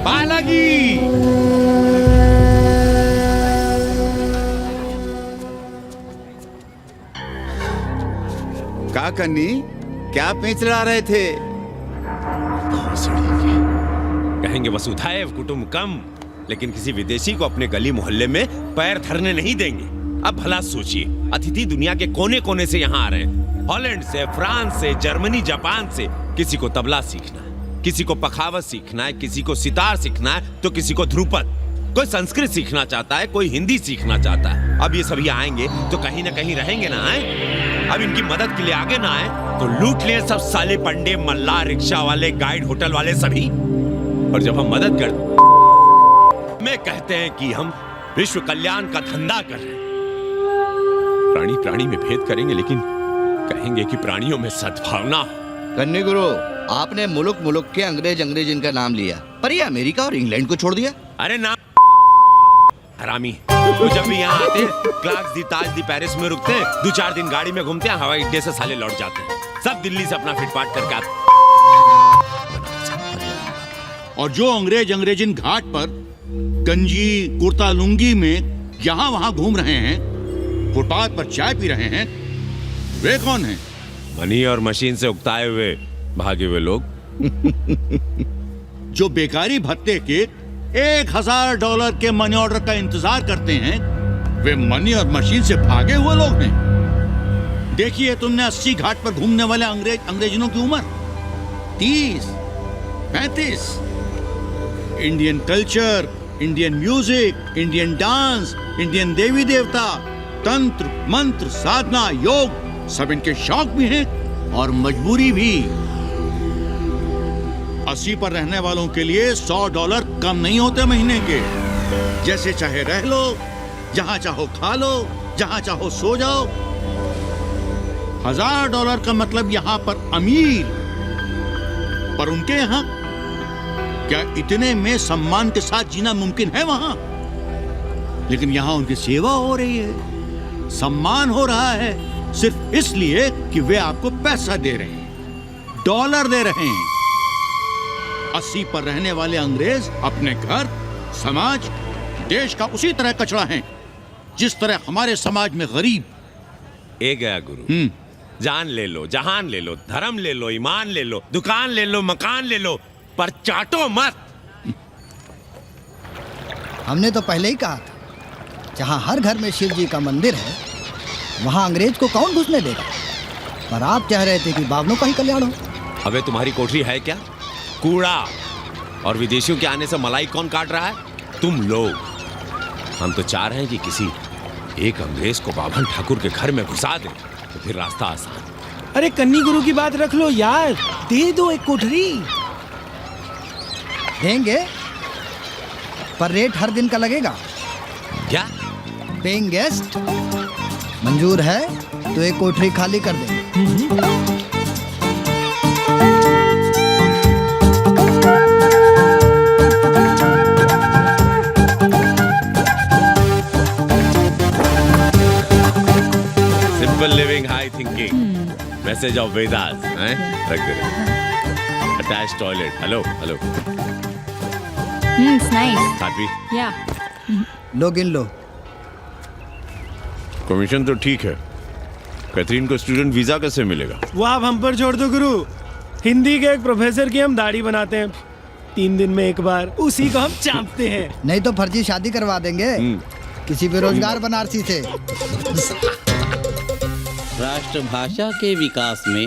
पालगी का कन्नी, क्या पेंच ला रहे थे? कहेंगे वसुधैव कुटुंबकम, लेकिन किसी विदेशी को अपने गली मोहल्ले में पैर धरने नहीं देंगे। अब भला सोचिए, अतिथि दुनिया के कोने कोने से यहाँ आ रहे हैं, हॉलैंड से, फ्रांस से, जर्मनी, जापान से। किसी को तबला सीखना है, किसी को पखावत सीखना है, किसी को सितार सीखना है, तो किसी को ध्रुपद। कोई संस्कृत सीखना चाहता है, कोई हिंदी सीखना चाहता है। अब ये सभी आएंगे तो कहीं ना कहीं रहेंगे ना। आए अब इनकी मदद के लिए आगे ना आए तो लूट लिए सब साले पंडे, मल्ला, रिक्शा वाले, गाइड, होटल वाले सभी। और जब हम मदद करते में कहते हैं कि हम विश्व कल्याण का धंधा कर रहे हैं। प्राणी प्राणी में भेद करेंगे, लेकिन कहेंगे कि प्राणियों में सद्भावना। कन्नी गुरु, आपने मुल्क मुल्क के अंग्रेज इनका नाम लिया, पर ये अमेरिका और इंग्लैंड को छोड़ दिया। अरे ना हरामी, तो जब भी यहाँ आते क्लार्क्स दी, ताज दी, पेरिस में रुकते, 2-4 दिन गाड़ी में घूमते हैं, हवाई अड्डे से साले लौट जाते हैं। सब दिल्ली से अपना फिटपाट करके आते। और जो अंग्रेजिन घाट पर गंजी कुर्ता लुंगी में यहाँ वहाँ घूम रहे हैं, फुटपाथ पर चाय पी रहे हैं, वे कौन हैं? मनी और मशीन से उकताए हुए भागे हुए लोग। जो बेकारी भत्ते के $1000 के मनी ऑर्डर का इंतजार करते हैं, वे मनी और मशीन से भागे हुए लोग हैं। देखिए तुमने 80 घाट पर घूमने वाले अंग्रेजों की उम्र 30, 35। Indian culture, Indian music, Indian dance, Indian देवी देवता, तंत्र, मंत्र, साधना, योग, सब इनके शौक भी हैं और मजबूरी भी। 80 पर रहने वालों के लिए $100 कम नहीं होते महीने के। जैसे चाहे रह लो, जहां चाहो खा लो, जहां चाहो सो जाओ। $1000 का मतलब यहां पर अमीर, पर उनके यहां क्या इतने में सम्मान के साथ जीना मुमकिन है वहां? लेकिन यहां उनकी सेवा हो रही है, सम्मान हो रहा है, सिर्फ इसलिए कि वे आपको पैसा दे रहे हैं, डॉलर दे रहे हैं। 80 पर रहने वाले अंग्रेज अपने घर, समाज, देश का उसी तरह कचरा हैं, जिस तरह हमारे समाज में गरीब। ए गया गुरु, जान ले लो, जहान ले लो, धर्म ले लो, ईमान ले लो, दुकान ले लो, मकान ले लो, पर चाटो मत। हमने तो पहले ही कहा था, जहां हर घर में शिव जी का मंदिर है, वहां अंग्रेज को कौन घुसने देगा। पर आप कह रहे थे कि बावनों का ही कल्याण हो। अबे तुम्हारी कोठरी है क्या? कूड़ा। और विदेशियों के आने से मलाई कौन काट रहा है? तुम लोग। हम तो चाह रहे हैं कि किसी एक अंग्रेज को बाभन ठाकुर के घर में घुसा दे, तो फिर रास्ता आसान। अरे कन्नी गुरु की बात रख लो यार, दे दो एक कोठरी। देंगे, पर रेट हर दिन का लगेगा। क्या? पेइंग गेस्ट मंजूर है तो एक कोठरी खाली कर देंगे। Simple living, high thinking, message of Vedas, हैं? रख दे। Attach toilet. Hello hello. It's nice. साथी, Yeah. लो गिन लो। कमीशन तो ठीक है, कैथरीन को स्टूडेंट वीजा कैसे मिलेगा? वो आप हम पर छोड़ दो गुरु। हिंदी के एक प्रोफेसर की हम दाढ़ी बनाते हैं 3 दिन में एक बार, उसी को हम चापते हैं। नहीं तो फर्जी शादी करवा देंगे किसी बेरोजगार बनारसी से। राष्ट्रभाषा के विकास में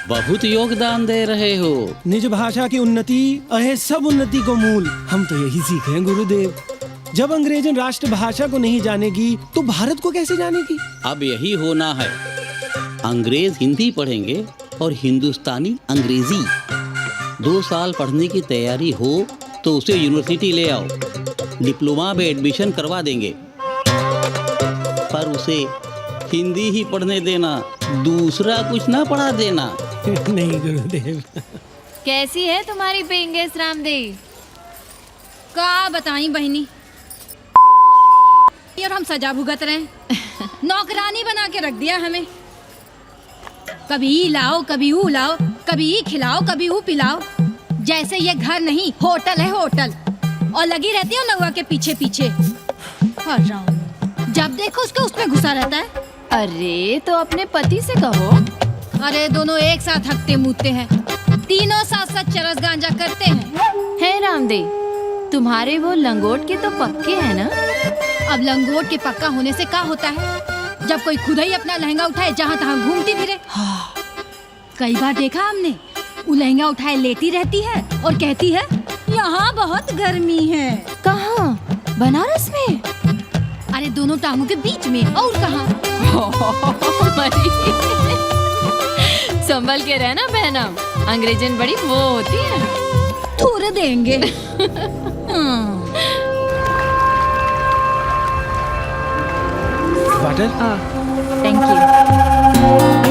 बहुत योगदान दे रहे हो। निज भाषा की उन्नति अहे सब उन्नति को मूल। हम तो यही सीखे हैं गुरुदेव। जब अंग्रेजन राष्ट्रभाषा को नहीं जानेगी तो भारत को कैसे जानेगी? अब यही होना है। अंग्रेज हिंदी पढ़ेंगे और हिंदुस्तानी अंग्रेजी। 2 साल पढ़ने की तैयारी हो तो उसे यूनिवर्सिटी ले आओ, डिप्लोमा में एडमिशन करवा देंगे। पर उसे हिंदी ही पढ़ने देना, दूसरा कुछ ना पढ़ा देना। नहीं गुरुदेव। कैसी है तुम्हारी पेंगेस रामदेव? का बताई बहनी, और हम सजा भुगत रहे हैं। नौकरानी बना के रख दिया हमें। कभी ई लाओ, कभी ऊ लाओ, कभी ई खिलाओ, कभी ऊ पिलाओ। जैसे ये घर नहीं होटल है होटल। और लगी रहती है नौवा के पीछे पीछे। जब देखो उसके उसमें घुसा रहता है। अरे तो अपने पति से कहो। अरे दोनों एक साथ हकते मूतते हैं, तीनों साथ साथ चरस गांजा करते हैं। है रामदेव, तुम्हारे वो लंगोट के तो पक्के हैं ना? अब लंगोट के पक्का होने से क्या होता है? जब कोई खुद ही अपना लहंगा उठाए जहाँ तहाँ घूमती फिरे। कई बार देखा हमने, वो लहंगा उठाए लेटी रहती है और कहती है यहाँ बहुत गर्मी है। कहाँ? बनारस में? अरे दोनों टांगों के बीच में। और कहाँ? संभल के रहना बहनम, अंग्रेजन बड़ी वो होती है। थूर देंगे। वाटर? Thank you.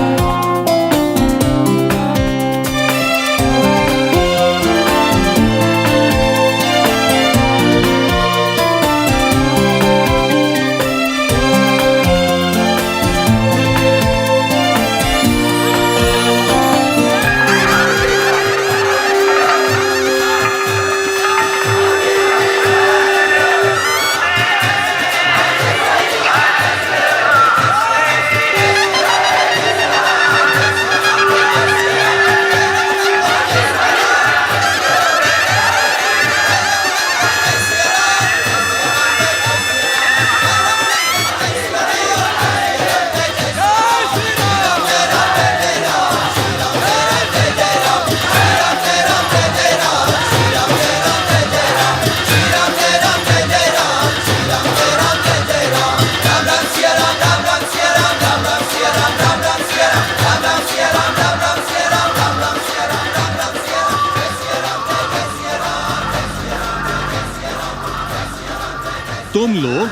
तुम लोग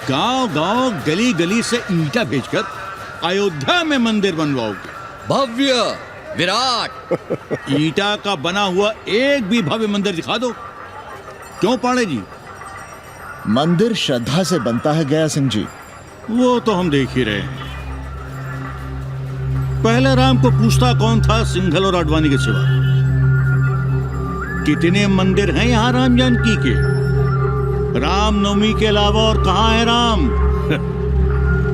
गांव-गांव, गली-गली से ईंटा भेजकर अयोध्या में मंदिर बनवाओगे। भव्य, विराट। ईंटा का बना हुआ एक भी भव्य मंदिर दिखा दो। क्यों पांडे जी? मंदिर श्रद्धा से बनता है गया सिंह जी। वो तो हम देख ही रहे हैं। पहले राम को पूछता कौन था सिंघल और आडवाणी के सिवा? कितने मंदिर हैं यहाँ राम जानकी के? रामनवमी के अलावा और कहाँ है राम?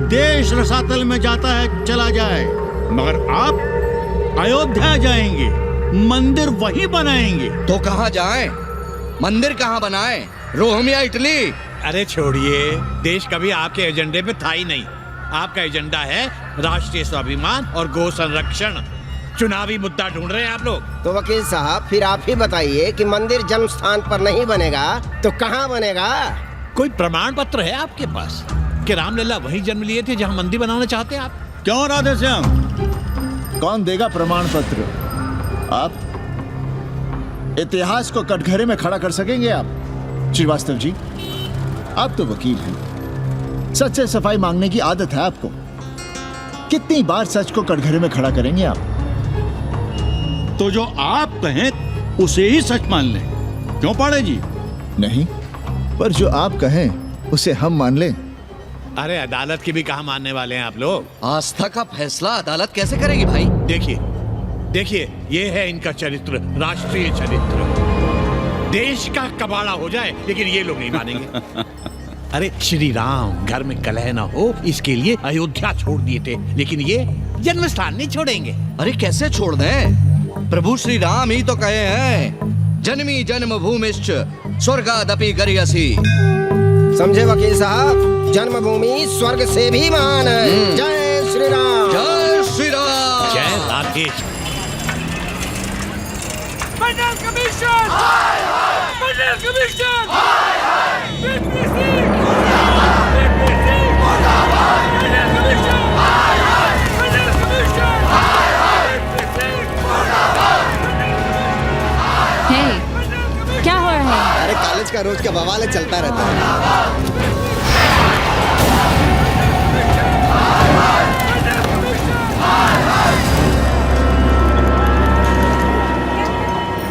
देश रसातल में जाता है चला जाए, मगर आप अयोध्या जाएंगे, मंदिर वहीं बनाएंगे। तो कहाँ जाएं? मंदिर कहाँ बनाएं? रोम या इटली? अरे छोड़िए, देश कभी आपके एजेंडे पे था ही नहीं। आपका एजेंडा है राष्ट्रीय स्वाभिमान और गौ संरक्षण। चुनावी मुद्दा ढूंढ रहे हैं आप लोग। तो वकील साहब फिर आप ही बताइए कि मंदिर जन्म स्थान पर नहीं बनेगा तो कहाँ बनेगा? कोई प्रमाण पत्र है आपके पास कि रामलला वहीं जन्म लिए थे जहाँ मंदिर बनाना चाहते हैं आप? क्यों राधे श्याम? कौन देगा प्रमाण पत्र? आप इतिहास को कटघरे में खड़ा कर सकेंगे आप? श्रीवास्तव जी, आप तो वकील हैं, सच से सफाई मांगने की आदत है आपको। कितनी बार सच को कटघरे में खड़ा करेंगे आप? तो जो आप कहें उसे ही सच मान लें। क्यों पाड़े जी? नहीं, पर जो आप कहें उसे हम मान लें। अरे अदालत की भी कहाँ मानने वाले हैं आप लोग? आस्था का फैसला अदालत कैसे करेगी भाई? देखिए, ये है इनका चरित्र, राष्ट्रीय चरित्र। देश का कबाड़ा हो जाए लेकिन ये लोग नहीं मानेंगे। अरे श्री राम घर में कलह न हो इसके लिए अयोध्या छोड़ दिए थे, लेकिन ये जन्म स्थान नहीं छोड़ेंगे। अरे कैसे छोड़ दें? प्रभु श्री राम ही तो कहे हैं, जन्मी जन्म भूमिश्च स्वर्गादपि गरियसी। समझे वकील साहब, जन्मभूमि स्वर्ग से भी महान है। जय श्री राम। जय श्री राम। जय राधे मंडल कमीशन मंडल कमीशन क्या हो रहा है? अरे कॉलेज का रोज का बवाल चलता रहता है।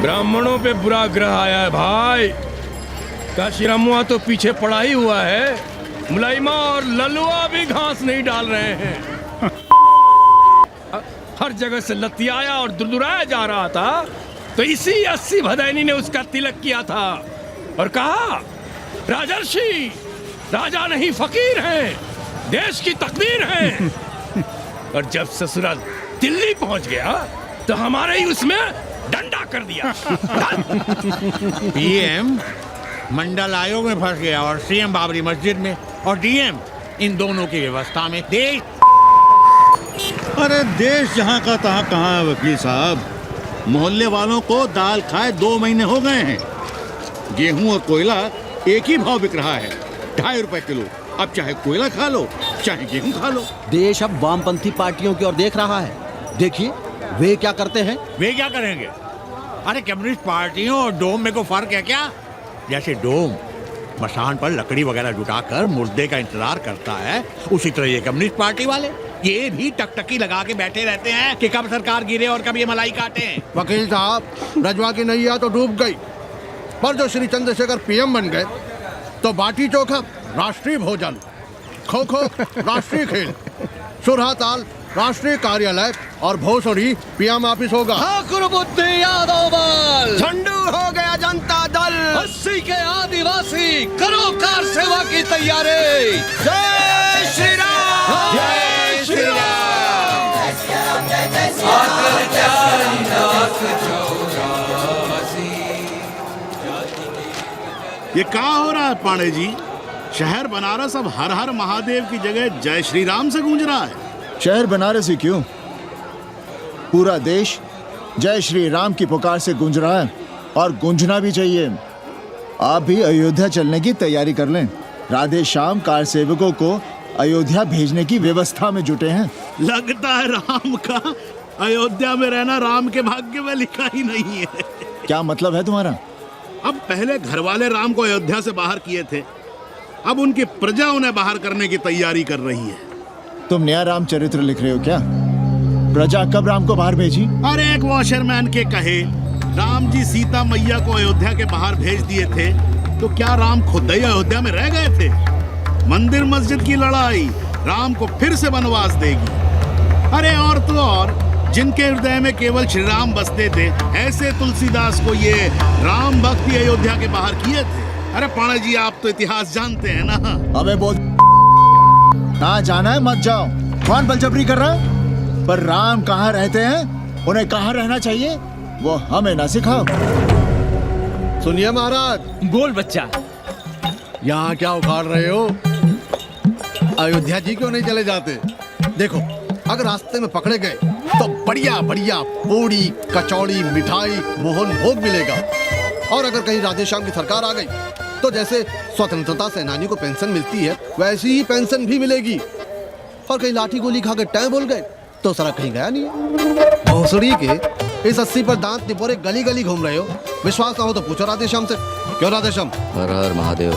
ब्राह्मणों पे बुरा ग्रह आया है भाई। काशीरामुआ तो पीछे पड़ा ही हुआ है, मुलाइमा और ललुआ भी घास नहीं डाल रहे हैं। हर जगह से लतियाया और दुरदुराया जा रहा था, तो इसी 80 भदैनी ने उसका तिलक किया था और कहा राजर्षि राजा नहीं फकीर हैं, देश की तकदीर हैं। और जब ससुराल दिल्ली पहुंच गया तो हमारे ही उसमें डंडा कर दिया। पीएम मंडल आयोग में फंस गया और सीएम बाबरी मस्जिद में, और डीएम इन दोनों की व्यवस्था में। देश अरे देश जहाँ का तहाँ कहाँ है वकील साहब। मोहल्ले वालों को दाल खाए 2 महीने हो गए हैं। गेहूं और कोयला एक ही भाव बिक रहा है, 2.5 रुपए किलो। अब चाहे कोयला खा लो चाहे गेहूं खा लो। देश अब वामपंथी पार्टियों की ओर देख रहा है। देखिए वे क्या करते हैं। वे क्या करेंगे? अरे कम्युनिस्ट पार्टियों और डोम में को फर्क है क्या? जैसे डोम मसान पर लकड़ी वगैरह जुटाकर मुर्दे का इंतजार करता है, उसी तरह ये कम्युनिस्ट पार्टी वाले ये भी टकटकी लगा के बैठे रहते हैं कि कब सरकार गिरे और कब ये मलाई काटे। वकील साहब रजवा की नैया तो डूब गई, पर जो श्री चंद्रशेखर पीएम बन गए तो बाटी चोखा राष्ट्रीय भोजन, खो खो राष्ट्रीय खेल, सुरहा ताल राष्ट्रीय कार्यालय और भोसड़ी पीएम ऑफिस होगा। ठाकुर बुद्धि यादव बल, झंडू हो गया जनता दल, 80 के आदिवासी करो कार सेवा की तैयारी। जय श्री राम, जय श्री राम। ये क्या हो रहा है पांडे जी? शहर बनारस अब हर हर महादेव की जगह जय श्री राम से गूंज रहा है। शहर बनारस ही क्यों, पूरा देश जय श्री राम की पुकार से गूंज रहा है और गूंजना भी चाहिए। आप भी अयोध्या चलने की तैयारी कर लें। राधे श्याम कार सेवकों को अयोध्या भेजने की व्यवस्था में जुटे हैं। लगता है राम का अयोध्या में रहना राम के भाग्य में लिखा ही नहीं है। क्या मतलब है तुम्हारा? अब पहले घर वाले राम को अयोध्या से बाहर किए थे, अब उनकी प्रजा उन्हें बाहर करने की तैयारी कर रही है। तुम नया रामचरित्र लिख रहे हो क्या? प्रजा कब राम को बाहर भेजी? अरे एक वॉशरमैन के कहे राम जी सीता मैया को अयोध्या के बाहर भेज दिए थे, तो क्या राम खुद ही अयोध्या में रह गए थे? मंदिर मस्जिद की लड़ाई राम को फिर से वनवास देगी। अरे और तो और जिनके हृदय में केवल श्री राम बसते थे, ऐसे तुलसीदास को ये राम भक्ति अयोध्या के बाहर किए थे। अरे पाणा जी आप तो इतिहास जानते हैं ना। अबे बोल, कहाँ जाना है मत जाओ। कौन बलजबरी कर रहा है? पर राम कहाँ रहते हैं, उन्हें कहाँ रहना चाहिए, वो हमें ना सिखाओ। सुनिए महाराज। बोल बच्चा। यहाँ क्या उखाड़ रहे हो? अयोध्या जी क्यों नहीं चले जाते? देखो अगर रास्ते में पकड़े गए तो बढ़िया बढ़िया पूड़ी कचौड़ी मिठाई मोहन भोग मिलेगा, और अगर कहीं राधे श्याम की सरकार आ गई तो जैसे स्वतंत्रता सेनानी को पेंशन मिलती है वैसी ही पेंशन भी मिलेगी। और कहीं लाठी गोली खा के टै बोल गए तो सारा कहीं गया नहीं। भोसड़ी के इस 80 पर दांत निपोरे गली गली घूम रहे हो। विश्वास ना हो तो पूछो राधे श्याम से। क्यों राधे श्याम? हर हर महादेव।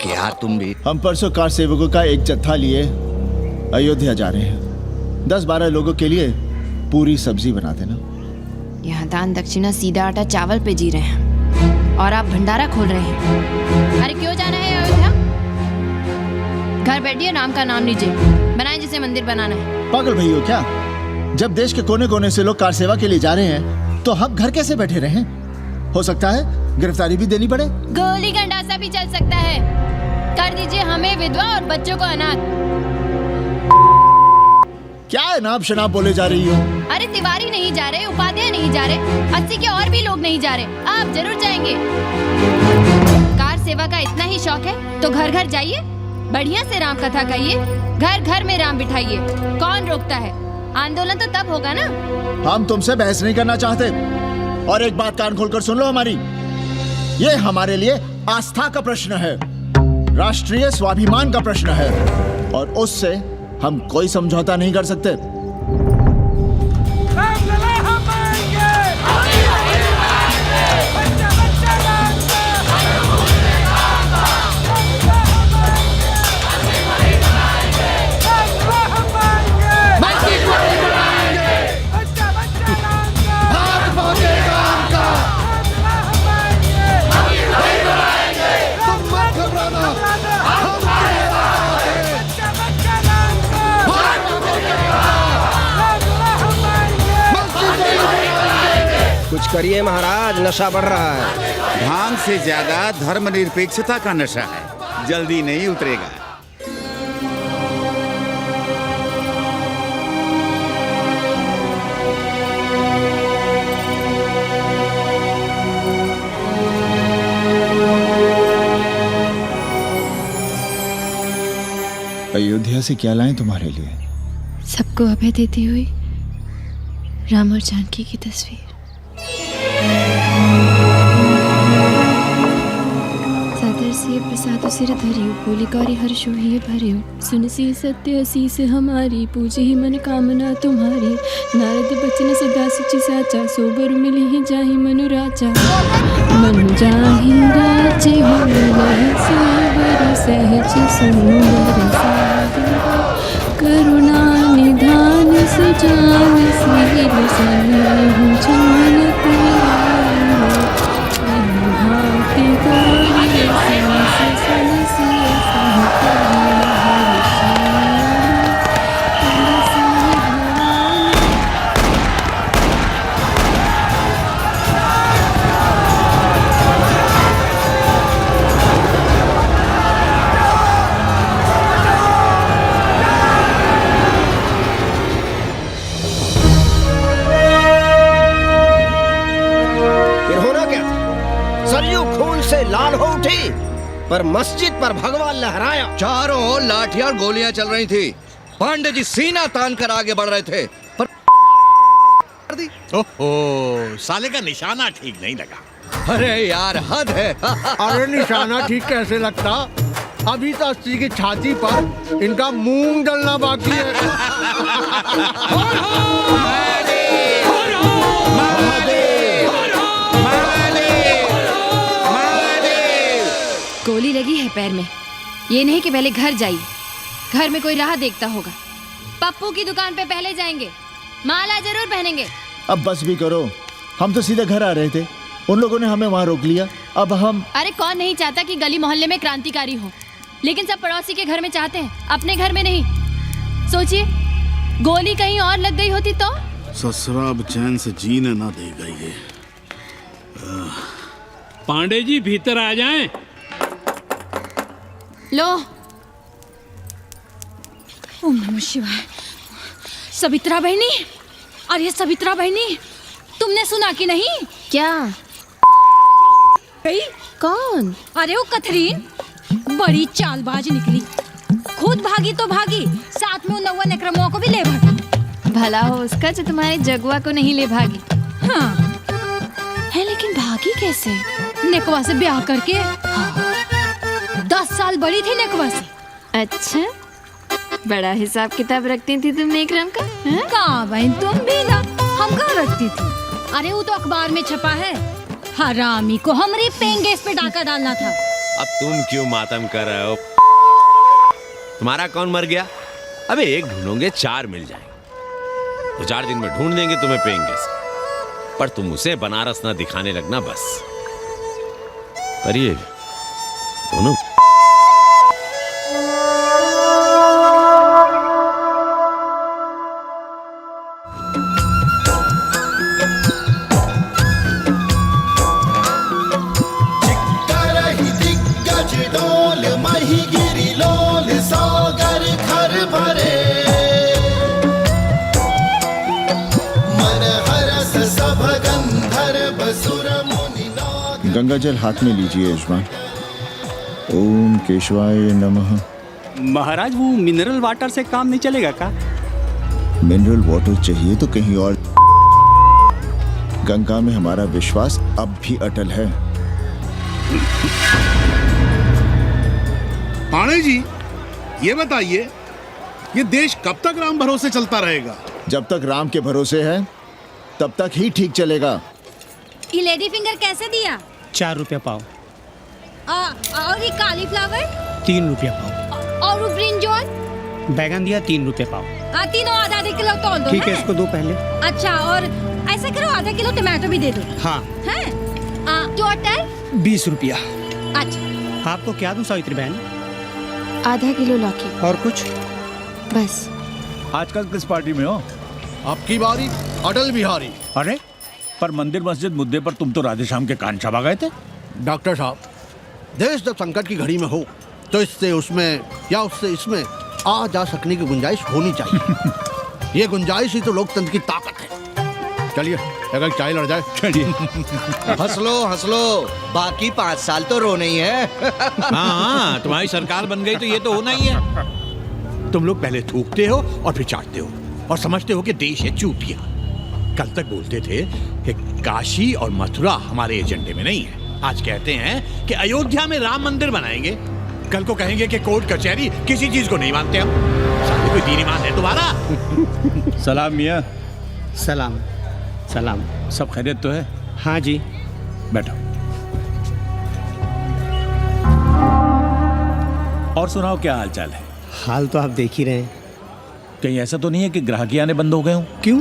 क्या तुम भी? हम परसों कार सेवकों का एक जत्था लिए अयोध्या जा रहे हैं। 10-12 लोगों के लिए पूरी सब्जी बना देना। यहाँ दान दक्षिणा सीधा आटा चावल पे जी रहे हैं और आप भंडारा खोल रहे हैं। अरे क्यों जाना है अयोध्या? घर बैठिए, राम का नाम लीजिए, बनाए जिसे मंदिर बनाना है। पागल भई हो क्या? जब देश के कोने कोने से लोग कार सेवा के लिए जा रहे हैं तो हम घर कैसे बैठे रहें? हो सकता है गिरफ्तारी भी देनी पड़े। गोली गंडासा भी चल सकता है। कर दीजिए हमें विधवा और बच्चों को अनाथ। क्या नाम शनाब बोले जा रही हो? अरे तिवारी नहीं जा रहे, उपाध्याय नहीं जा रहे, 80 के और भी लोग नहीं जा रहे। आप जरूर जाएंगे। कार सेवा का इतना ही शौक है तो घर घर जाइए, बढ़िया से राम कथा कहिए, घर घर में राम बिठाइए, कौन रोकता है? आंदोलन तो तब होगा ना। हम तुमसे बहस नहीं करना चाहते। और एक बात कान खोलकर सुन लो हमारी, ये हमारे लिए आस्था का प्रश्न है, राष्ट्रीय स्वाभिमान का प्रश्न है, और उससे हम कोई समझौता नहीं कर सकते। कुछ करिए महाराज, नशा बढ़ रहा है। भांग से ज्यादा धर्मनिरपेक्षता का नशा है, जल्दी नहीं उतरेगा। अयोध्या से क्या लाएं तुम्हारे लिए? सबको अभय देती हुई राम और जानकी की तस्वीर। सादर से प्रसाद सिर धरियो, बोली गौरी हर्ष हुए भरियो, सुनसी सत्य असीस हमारी, पूजे ही मन कामना तुम्हारी, नारद बचन सदा सच साचा, सोबर मिली ही जाहि मनु राजा, मनु जाहि राजे हो लहि सोबर सहज सुंदर सादर, करुणा निधान सुजान सील सनेहु जानते भांति गौरी सांस सनसी लाल हो उठी, पर मस्जिद पर भगवा लहराया। चारों ओर लाठियां और गोलियां चल रही थी। पांडे जी सीना तान कर आगे बढ़ रहे थे, पर ओहो, साले का निशाना ठीक नहीं लगा। अरे यार हद है। अरे निशाना ठीक कैसे लगता? अभी तो अस्सी की छाती पर इनका मूंग डलना बाकी है। गोली लगी है पैर में, ये नहीं कि पहले घर जाइए, घर में कोई राह देखता होगा। पप्पू की दुकान पे पहले जाएंगे, माला जरूर पहनेंगे। अब बस भी करो, हम तो सीधे घर आ रहे थे, उन लोगों ने हमें वहाँ रोक लिया। अब हम अरे कौन नहीं चाहता कि गली मोहल्ले में क्रांतिकारी हो, लेकिन सब पड़ोसी के घर में चाहते हैं, अपने घर में नहीं। सोचिए, गोली कहीं और लग गई होती तो? ससुरा अब चैन से जीने ना देगा ये। पांडे जी भीतर आ जाएं। लो। ओम नमः शिवाय। सवित्रा बहनी, अरे सवित्रा बहनी, तुमने सुना कि नहीं? क्या? गई? कौन? अरे वो कथरीन बड़ी चालबाज निकली, खुद भागी तो भागी, साथ में उन 90 क्रमों को भी ले भागी। भला हो उसका जो तुम्हारे जगुआ को नहीं ले भागी। हाँ है, लेकिन भागी कैसे? नेकवा से ब्याह करके। हाँ। 10 साल बड़ी थी नेकवा से। अच्छा, बड़ा हिसाब किताब रखती थी तुम नेकरम का? कहाँ बहन, तुम भी ना, हम कहाँ रखती थी? अरे वो तो अखबार में छपा है, हरामी को हमरी पेंगेस पे डाका डालना था। अब तुम क्यों मातम कर रहे हो? तुम्हारा कौन मर गया? अबे एक ढूंढोगे 4 मिल जाएंगे, तो 4 दिन में ढूंढ देंगे तुम्हें पेंगेस, पर तुम उसे बनारस ना दिखाने लगना बस। पर ये दोनों गंगा जल हाथ में लीजिए यजमान। ओम केशवाय नमः। महाराज वो मिनरल वाटर से काम नहीं चलेगा का? मिनरल वाटर चाहिए तो कहीं और। गंगा में हमारा विश्वास अब भी अटल है। पाणे जी, ये बताइए, ये देश कब तक राम भरोसे चलता रहेगा? जब तक राम के भरोसे है तब तक ही ठीक चलेगा। ये लेडी फिंगर कैसे दिया? 4 रुपया पाव। और ये कालीफ्लावर? 3 रुपया पाव। और वो ब्रिंजॉल? बैगन दिया 3 रुपये पाव। तीनों आधा किलो तोल दो। ठीक है, इसको दो पहले। अच्छा, और ऐसा करो आधा किलो टमाटो भी दे दो। हाँ। हैं? टोटल 20 रुपया। अच्छा। आपको क्या दूं सावित्री बहन? आधा किलो लौकी। और कुछ? बस। आजकल किस पार्टी में हो? आपकी बारी, अटल बिहारी। अरे पर मंदिर मस्जिद मुद्दे पर तुम तो राधे श्याम के कान चबा गए थे। डॉक्टर साहब, देश जब संकट की घड़ी में हो तो इससे उसमें या उससे इसमें आ जा सकने की गुंजाइश होनी चाहिए। ये गुंजाइश ही तो लोकतंत्र की ताकत है। चलिए अगर चाय लड़ जाए। चलिए। हंस लो, बाकी 5 साल तो रोना ही है। हाँ, तुम्हारी सरकार बन गई तो ये तो होना ही है। तुम लोग पहले थूकते हो और फिर चाटते हो और समझते हो कि देश है चूतिया। कल तक बोलते थे कि काशी और मथुरा हमारे एजेंडे में नहीं है। आज कहते हैं कि अयोध्या में राम मंदिर बनाएंगे। कल को कहेंगे कि कोर्ट कचहरी किसी चीज को नहीं मानते हम। सामने कोई दीन ईमान है तुम्हारा? सलाम मियाँ। सलाम। सलाम। सब खैरियत तो है? हाँ जी। बैठो। और सुनाओ, क्या हाल चाल है? हाल तो आप देख ही रहे हैं। कहीं ऐसा तो नहीं है कि ग्राहकी आने बंद हो गए हो? क्यों?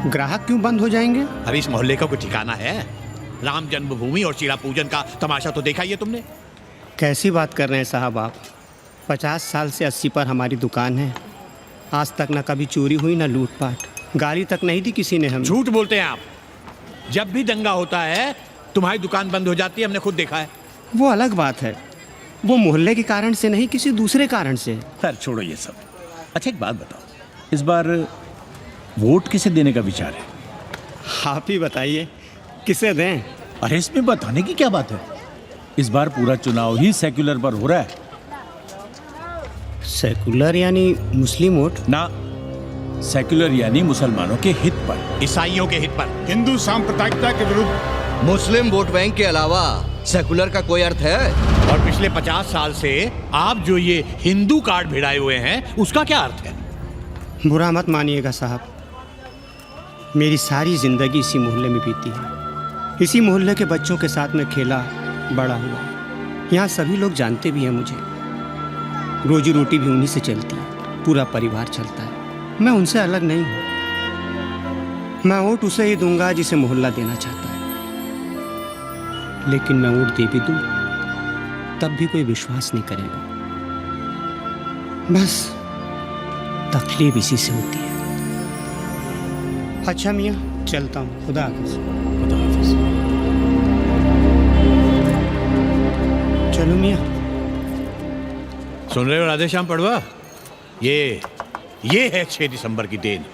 ग्राहक क्यों बंद हो जाएंगे? अरे इस मोहल्ले का कोई ठिकाना है? राम जन्मभूमि और शीला पूजन का तमाशा तो देखा ही है तुमने। कैसी बात कर रहे हैं साहब आप? 50 साल से 80 पर हमारी दुकान है। आज तक ना कभी चोरी हुई ना लूटपाट, गाली तक नहीं दी किसी ने हमें। झूठ बोलते हैं आप। जब भी दंगा होता है तुम्हारी दुकान बंद हो जाती है, हमने खुद देखा है। वो अलग बात है, वो मोहल्ले के कारण से नहीं, किसी दूसरे कारण से। खैर छोड़ो ये सब। अच्छा एक बात बताओ, इस बार वोट किसे देने का विचार है? आप ही बताइए, किसे दें? अरे इसमें बताने की क्या बात है? इस बार पूरा चुनाव ही सेक्युलर पर हो रहा है। सेक्युलर यानी मुस्लिम वोट? ना, सेक्युलर यानी मुसलमानों के हित पर, ईसाइयों के हित पर, हिंदू सांप्रदायिकता के विरुद्ध। मुस्लिम वोट बैंक के अलावा सेकुलर का कोई अर्थ है? और पिछले 50 साल से आप जो ये हिंदू कार्ड भिड़ाए हुए हैं उसका क्या अर्थ है? बुरा मत मानिएगा साहब, मेरी सारी जिंदगी इसी मोहल्ले में बीती है। इसी मोहल्ले के बच्चों के साथ में खेला बड़ा हुआ। यहाँ सभी लोग जानते भी हैं मुझे। रोजी रोटी भी उन्हीं से चलती है, पूरा परिवार चलता है। मैं उनसे अलग नहीं हूँ। मैं वोट उसे ही दूंगा जिसे मोहल्ला देना चाहता है। लेकिन मैं वोट दे भी दूं तब भी कोई विश्वास नहीं करेगा। बस तकलीफ इसी से होती है। अच्छा मियाँ, चलता हूँ। खुदा हाफिज। खुदा हाफिज। चलो मियाँ। सुन रहे हो राधे श्याम पड़वा? ये है 6 दिसंबर की देन।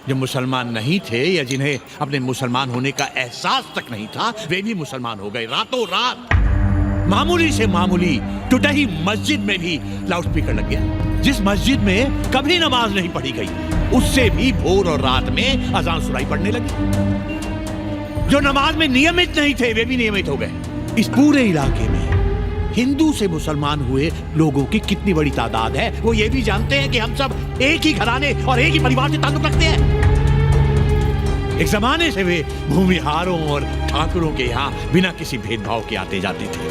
जो मुसलमान नहीं थे या जिन्हें अपने मुसलमान होने का एहसास तक नहीं था, वे भी मुसलमान हो गए रातों रात। मामूली से मामूली टुटही मस्जिद में भी लाउडस्पीकर लग गया। जिस मस्जिद में कभी नमाज नहीं पढ़ी गई, उससे भी भोर और रात में अजान सुनाई पड़ने लगी। जो नमाज में नियमित नहीं थे, वे भी नियमित हो गए। इस पूरे इलाके में हिंदू से मुसलमान हुए लोगों की कितनी बड़ी तादाद है, वो ये भी जानते हैं कि हम सब एक ही घराने और एक ही परिवार से ताल्लुक रखते हैं। एक जमाने से वे भूमिहारों और ठाकुरों के यहाँ बिना किसी भेदभाव के आते जाते थे।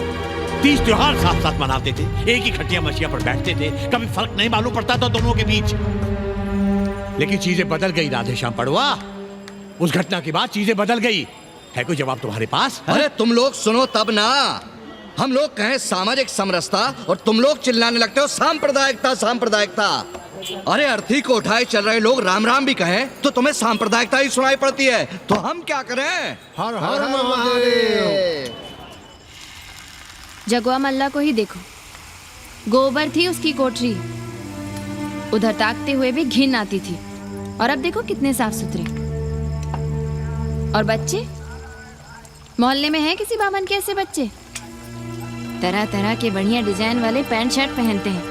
30 त्योहार साथ साथ मनाते थे, एक ही खटिया मछिया पर बैठते थे। कभी फर्क नहीं मालूम पड़ता था दोनों के बीच। लेकिन चीजें बदल गई राधे श्याम पड़वा। उस घटना के बाद चीजें बदल गई। है कोई जवाब तुम्हारे पास? अरे तुम लोग सुनो तब ना। हम लोग कहें सामाजिक समरसता और तुम लोग चिल्लाने लगते हो सांप्रदायिकता सांप्रदायिकता। अरे अर्थी को उठाए चल रहे लोग राम राम भी कहें तो तुम्हें सांप्रदायिकता ही सुनाई पड़ती है। तो हम क्या करें? हर हर महादेव। जगवा मल्ला को ही देखो, गोबर थी उसकी कोठरी, उधर ताकते हुए भी घिन आती थी। और अब देखो कितने साफ सुथरे। और बच्चे, मोहल्ले में हैं किसी बामन के ऐसे बच्चे? तरह तरह के बढ़िया डिजाइन वाले पैंट शर्ट पहनते हैं,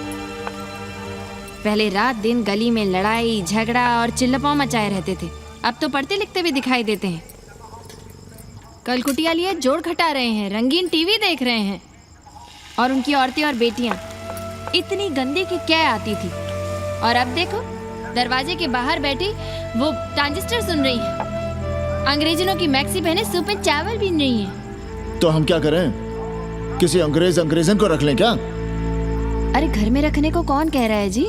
पहले रात दिन गली में लड़ाई झगड़ा और चिल्लपाव मचाए रहते थे, अब तो पढ़ते लिखते भी दिखाई देते हैं। कल कुटिया लिए जोड़ खटा रहे हैं, रंगीन टीवी देख रहे हैं, और उनकी औरतें और बेटियां इतनी गंदी की क्या आती थी। और अब देखो, दरवाजे के बाहर बैठी वो ट्रांजिस्टर सुन रही है, अंग्रेजनों की मैक्सी पहने सूप में चावल भी नहीं है। तो हम क्या करें? किसी अंग्रेजन को रख लें क्या? अरे घर में रखने को कौन कह रहा है जी?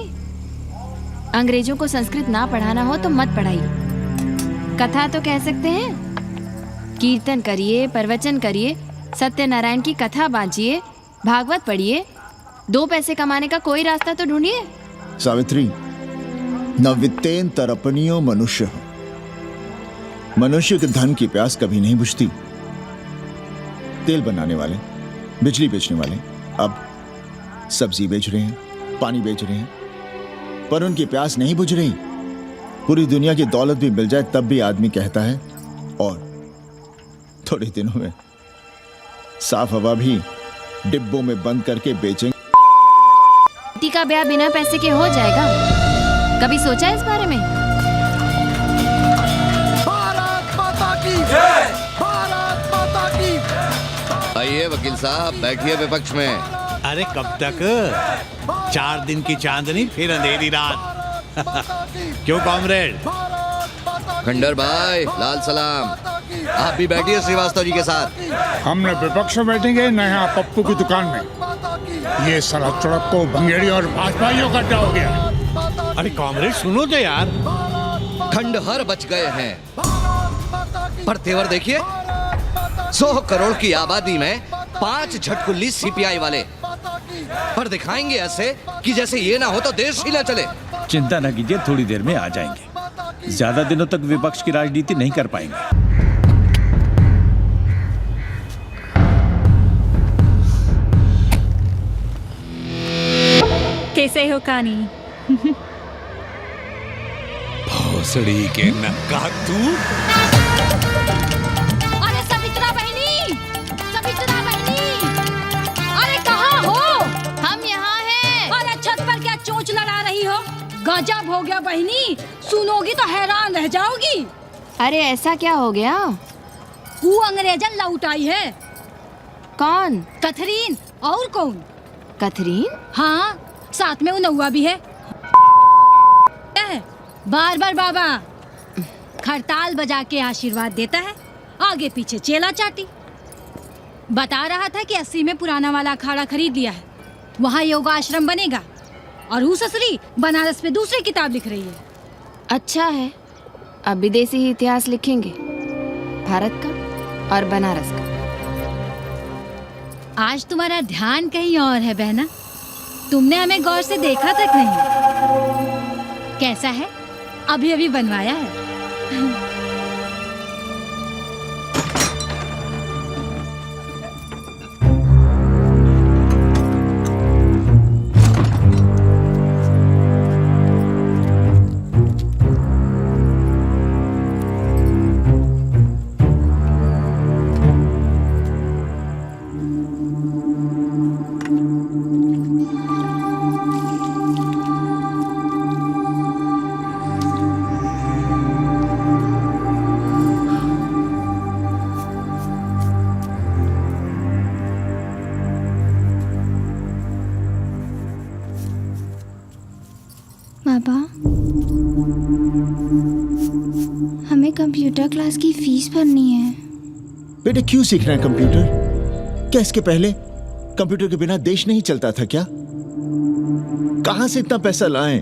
अंग्रेजों को संस्कृत ना पढ़ाना हो तो मत पढ़ाइए। कथा तो कह सकते हैं, कीर्तन करिए, प्रवचन करिए, सत्यनारायण की कथा बांचिए, भागवत पढ़िए, 2 पैसे कमाने का कोई रास्ता तो ढूंढिए। सावित्री, न वित्तेन तरपनियो मनुष्य, मनुष्य के धन की प्यास कभी नहीं बुझती। तेल बनाने वाले, बिजली बेचने वाले अब सब्जी बेच रहे हैं, पानी बेच रहे हैं, पर उनकी प्यास नहीं बुझ रही। पूरी दुनिया की दौलत भी मिल जाए तब भी आदमी कहता है, और थोड़े दिनों में साफ हवा भी डिब्बों में बंद करके बेचेंगे। बेटी का ब्याह बिना पैसे के हो जाएगा? कभी सोचा है इस बारे में? भारत माता की जय! भारत माता की! आइए वकील साहब, बैठिए विपक्ष में। अरे कब तक? 4 दिन की चांदनी फिर अंधेरी रात। क्यों कॉमरेड? खंडर भाई, लाल सलाम। आप भी बैठिए श्रीवास्तव जी के साथ। हमने विपक्ष में बैठेंगे न यहाँ पप्पू की दुकान में। ये सारा चुड़क को भंगेड़ी और भाजपाइयों का अड्डा हो गया। अरे कॉमरेड सुनो तो यार। खंडहर बच गए हैं, पर तेवर देखिए, 100 करोड़ की आबादी में 5 झटकुल्ली सीपीआई वाले, पर दिखाएंगे ऐसे कि जैसे ये ना हो तो देश ही ना चले। चिंता न कीजिए, थोड़ी देर में आ जाएंगे। ज्यादा दिनों तक विपक्ष की राजनीति नहीं कर पाएंगे। कैसे हो कानी? भोसड़ी के नक्का तू। अरे सवित्रा बहनी, सवित्रा बहनी, अरे कहाँ हो? हम यहाँ हैं। अरे छत पर क्या चोंच लड़ा रही हो? गजब हो गया बहनी, सुनोगी तो हैरान रह जाओगी। अरे ऐसा क्या हो गया? वो अंग्रेजन लौट आई है। कौन? कथरीन। और कौन? कथरीन? हाँ, साथ में वो नौवा भी है। बार बार बाबा खड़ताल बजा के आशीर्वाद देता है, आगे पीछे चेला चाटी। बता रहा था कि 80 में पुराना वाला अखाड़ा खरीद लिया है, वहाँ योगा आश्रम बनेगा, और वो ससुरी बनारस में दूसरी किताब लिख रही है। अच्छा है, अब विदेशी ही इतिहास लिखेंगे, भारत का और बनारस का। आज तुम्हारा ध्यान कहीं और है बहना, तुमने हमें गौर से देखा तक नहीं। कैसा है? अभी अभी बनवाया है। पापा, हमें कंप्यूटर क्लास की फीस भरनी है। बेटे क्यों सीखना है कंप्यूटर? क्या इसके पहले कंप्यूटर के बिना देश नहीं चलता था क्या? कहां से इतना पैसा लाएं?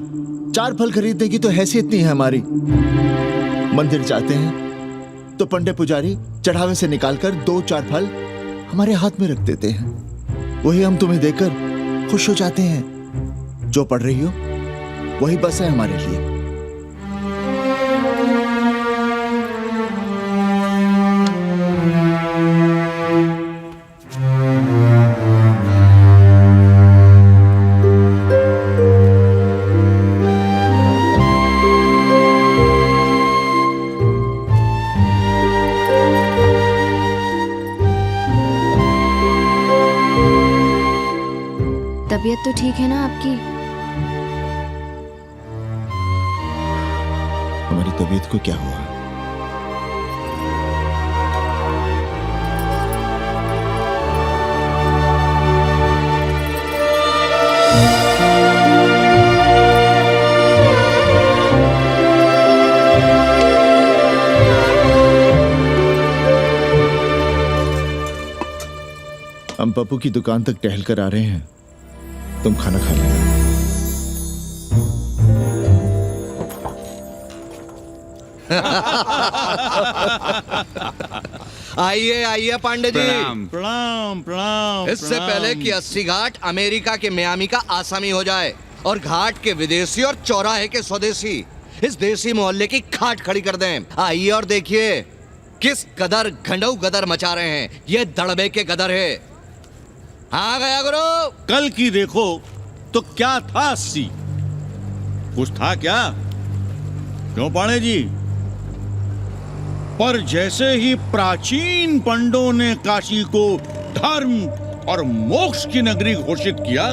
4 फल खरीदने की तो हैसियत नहीं है हमारी। मंदिर जाते हैं तो पंडे पुजारी चढ़ावे से निकालकर 2-4 फल हमारे हाथ में रख देते हैं, वही हम तुम्हें देकर खुश हो जाते हैं। जो पढ़ रही हो वही बस है हमारे लिए। तबीयत तो ठीक है ना आपकी? तबीयत को क्या हुआ? हम पप्पू की दुकान तक टहल कर आ रहे हैं, तुम खाना खा लेना। आइए आइए पांडे जी। प्रणाम प्रणाम। इससे पहले कि 80 घाट अमेरिका के मियामी का आसामी हो जाए और घाट के विदेशी और चौराहे के स्वदेशी इस देसी मोहल्ले की खाट खड़ी कर दें, आइए और देखिए किस कदर घंडऊ गदर मचा रहे हैं। ये दड़बे के गदर है। हाँ गया गुरु। कल की देखो तो क्या था 80? कुछ था क्या? क्यों पांडे जी? पर जैसे ही प्राचीन पंडों ने काशी को धर्म और मोक्ष की नगरी घोषित किया,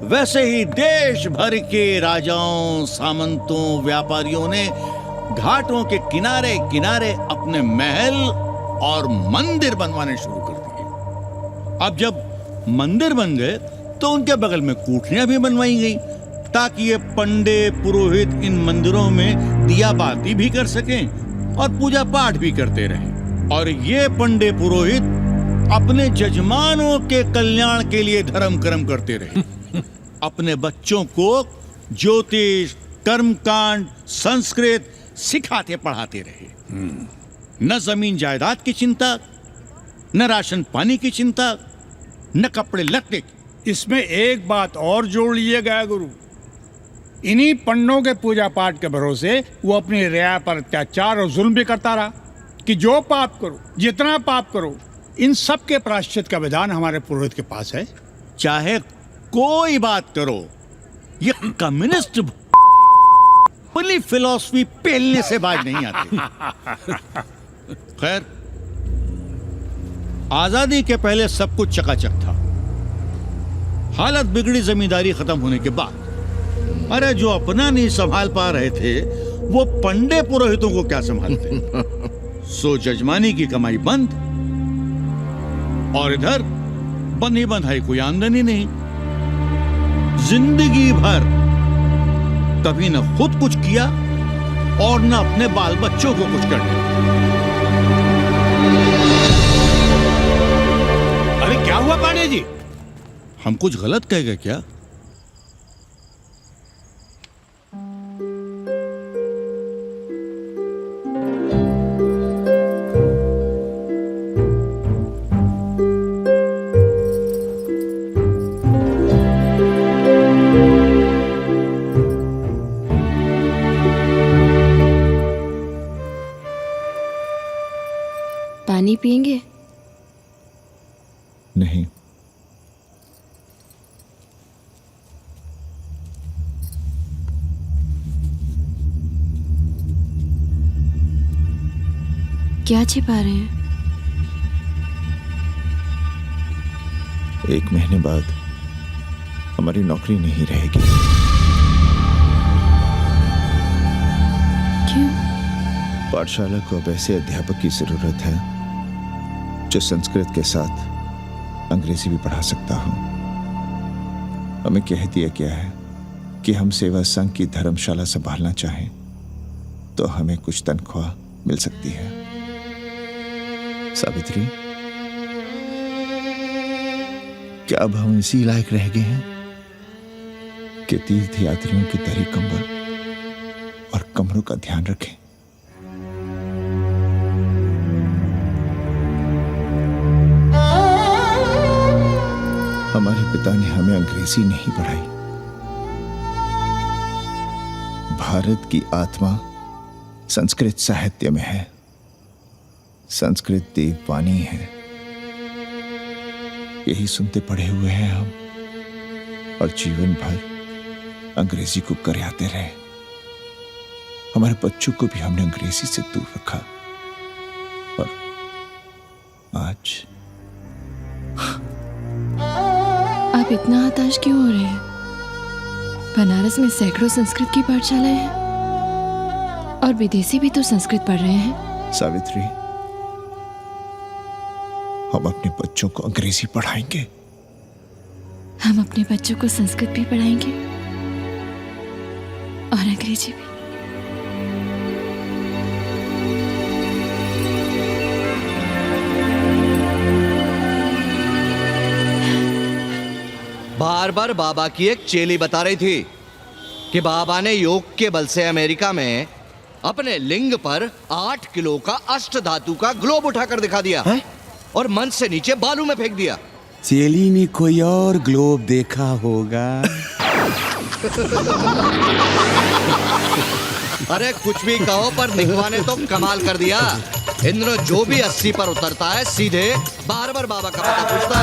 वैसे ही देश भर के राजाओं, सामंतों, व्यापारियों ने घाटों के किनारे किनारे अपने महल और मंदिर बनवाने शुरू कर दिए। अब जब मंदिर बन गए तो उनके बगल में कोठरियां भी बनवाई गई ताकि ये पंडे पुरोहित इन मंदिरों में दिया बाती भी कर सकें और पूजा पाठ भी करते रहें। और ये पंडे पुरोहित अपने जजमानों के कल्याण के लिए धर्म कर्म करते रहे। अपने बच्चों को ज्योतिष, कर्मकांड, संस्कृत सिखाते पढ़ाते रहे। न जमीन जायदाद की चिंता, न राशन पानी की चिंता, न कपड़े लत्ते की। इसमें एक बात और जोड़ लिए गया गुरु, इन्हीं पंडों के पूजा पाठ के भरोसे वो अपनी रिया पर अत्याचार और जुल्म भी करता रहा कि जो पाप करो, जितना पाप करो, इन सब के प्रायश्चित का विधान हमारे पुरोहित के पास है। चाहे कोई बात करो, ये कम्युनिस्ट अपनी फिलॉसफी पेलने से बाज नहीं आती। खैर, आजादी के पहले सब कुछ चकाचक था। हालत बिगड़ी जमींदारी खत्म होने के बाद। अरे जो अपना नहीं संभाल पा रहे थे वो पंडे पुरोहितों को क्या संभालते। सो जजमानी की कमाई बंद और इधर बंधी बंधाई कोई आमदनी नहीं। जिंदगी भर कभी न खुद कुछ किया और न अपने बाल बच्चों को कुछ कर दिया। अरे क्या हुआ पांडे जी? हम कुछ गलत कह गए क्या? पानी पिएंगे? नहीं। क्या छिपा रहे हैं? 1 महीने बाद हमारी नौकरी नहीं रहेगी। क्यों? पाठशाला को अब ऐसे अध्यापक की जरूरत है जो संस्कृत के साथ अंग्रेजी भी पढ़ा सकता हो। हमें कह दिया गया है कि हम सेवा संघ की धर्मशाला संभालना चाहें तो हमें कुछ तनख्वाह मिल सकती है। सावित्री, क्या अब हम इसी लायक रह गए हैं कि तीर्थ यात्रियों की दरी कंबल और कमरों का ध्यान रखें? हमारे पिता ने हमें अंग्रेजी नहीं पढ़ाई। भारत की आत्मा संस्कृत साहित्य में है। संस्कृत देववाणी है। यही सुनते पढ़े हुए हैं हम और जीवन भर अंग्रेजी को करियाते रहे। हमारे बच्चों को भी हमने अंग्रेजी से दूर रखा और आज आप इतना हताश क्यों हो रहे हैं? बनारस में सैकड़ों संस्कृत की पाठशालाएं हैं। और विदेशी भी तो संस्कृत पढ़ रहे हैं। सावित्री, हम अपने बच्चों को अंग्रेजी पढ़ाएंगे। हम अपने बच्चों को संस्कृत भी पढ़ाएंगे और अंग्रेजी भी। बार बार बाबा की एक चेली बता रही थी कि बाबा ने योग के बल से अमेरिका में अपने लिंग पर 8 किलो का अष्ट धातु का ग्लोब उठाकर दिखा दिया और मंच से नीचे बालू में फेंक दिया। चेली ने कोई और ग्लोब देखा होगा। अरे कुछ भी कहो, पर दिखवा ने तो कमाल कर दिया। इंद्र जो भी 80 पर उतरता है सीधे बार बार बाबा का पता पूछता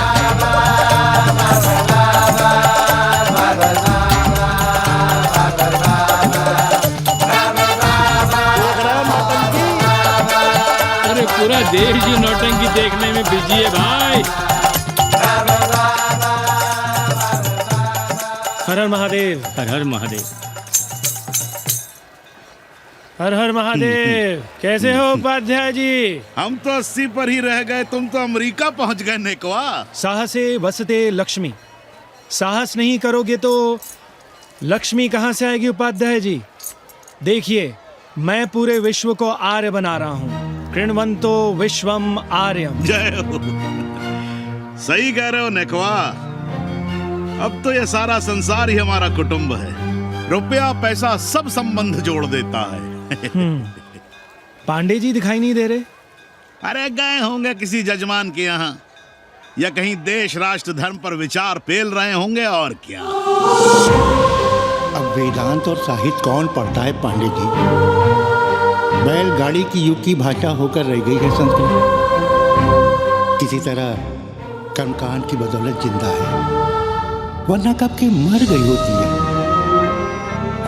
अरे पूरा देश ही नौटंकी देखने में बिजी है भाई। हर हर महादेव। हर हर महादेव। हर हर महादेव। कैसे हो उपाध्याय जी? हम तो 80 पर ही रह गए, तुम तो अमेरिका पहुंच गए नेकवा। साहसे वसते लक्ष्मी। साहस नहीं करोगे तो लक्ष्मी कहाँ से आएगी उपाध्याय जी? देखिए, मैं पूरे विश्व को आर्य बना रहा हूँ। कृण्वन्तो विश्वम आर्यम। जय हो। सही कह रहे हो नेकवा। अब तो ये सारा संसार ही हमारा कुटुंब है। रुपया पैसा सब संबंध जोड़ देता है। पांडे जी दिखाई नहीं दे रहे? अरे गए होंगे किसी जजमान के यहाँ, या कहीं देश राष्ट्र धर्म पर विचार पेल रहे होंगे, और क्या। अब वेदांत और साहित्य कौन पढ़ता है पांडे जी? बैलगाड़ी की युग की भाषा होकर रह गई है संस्कृत। किसी तरह कर्मकांड की बदौलत जिंदा है, वरना कब के मर गई होती है।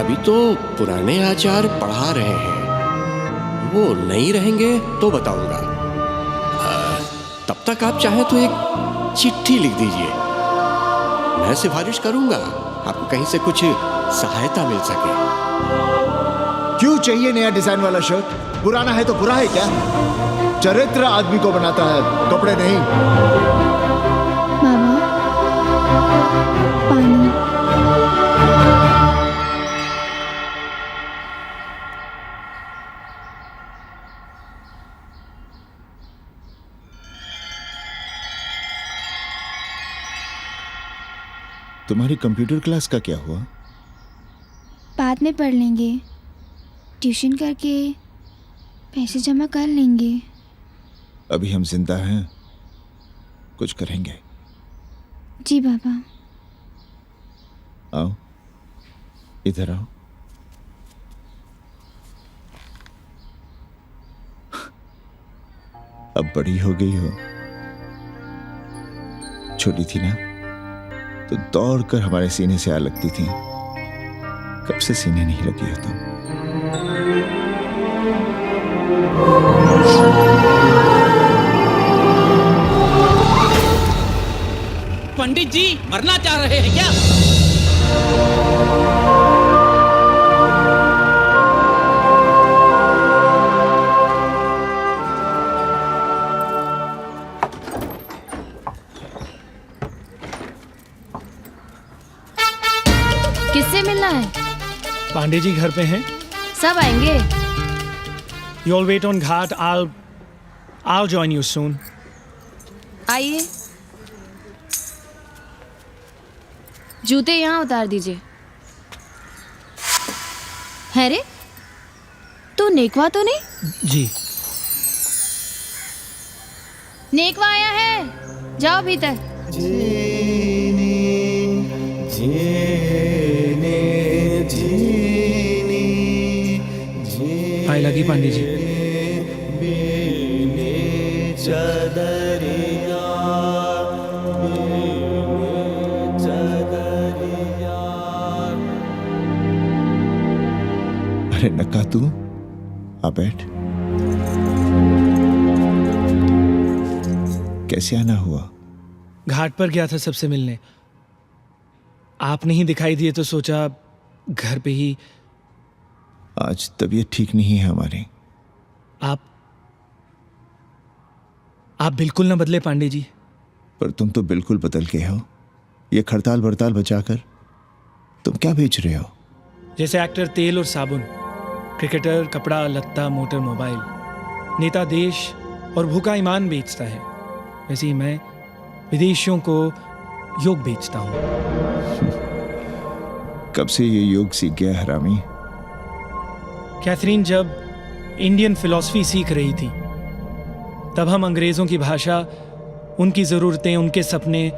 अभी तो पुराने आचार पढ़ा रहे हैं, वो नहीं रहेंगे तो बताऊंगा। तब तक आप चाहें तो एक चिट्ठी लिख दीजिए, मैं सिफारिश करूंगा, आपको कहीं से कुछ सहायता मिल सके। क्यों चाहिए नया डिजाइन वाला शर्ट? पुराना है तो बुरा है क्या? चरित्र आदमी को बनाता है, कपड़े नहीं। मामा, पानी। तुम्हारी कंप्यूटर क्लास का क्या हुआ? बाद में पढ़ लेंगे, ट्यूशन करके पैसे जमा कर लेंगे। अभी हम जिंदा हैं, कुछ करेंगे। जी बाबा। आओ, इधर आओ। अब बड़ी हो गई हो, छोटी थी ना तो दौड़कर हमारे सीने से आ लगती थी। कब से सीने नहीं लगी हो तुम? पंडित जी मरना चाह रहे हैं क्या? किससे मिलना है? पांडे जी घर पे हैं। सब आएंगे। You all wait on Ghat. I'll join you soon. आइए, जूते यहाँ उतार दीजिए। है रे, तू नेकवा तो नहीं? जी। नेकवा आया है, जाओ भीतर। आए लगी पांडे जी। अरे नक्का तू आ बैठ। कैसे आना हुआ? घाट पर गया था सबसे मिलने, आप नहीं दिखाई दिए तो सोचा घर पे ही। आज तबीयत ठीक नहीं है हमारी। आप बिल्कुल ना बदले पांडे जी। पर तुम तो बिल्कुल बदल गए हो। ये खड़ताल बड़ताल बचाकर तुम क्या बेच रहे हो? जैसे एक्टर तेल और साबुन, क्रिकेटर कपड़ा लत्ता मोटर मोबाइल, नेता देश और भूखा ईमान बेचता है, वैसे ही मैं विदेशियों को योग बेचता हूँ। कब से ये योग सीख गया हरामी? कैथरीन जब इंडियन फिलॉसफी सीख रही थी तब हम अंग्रेज़ों की भाषा, उनकी ज़रूरतें, उनके सपने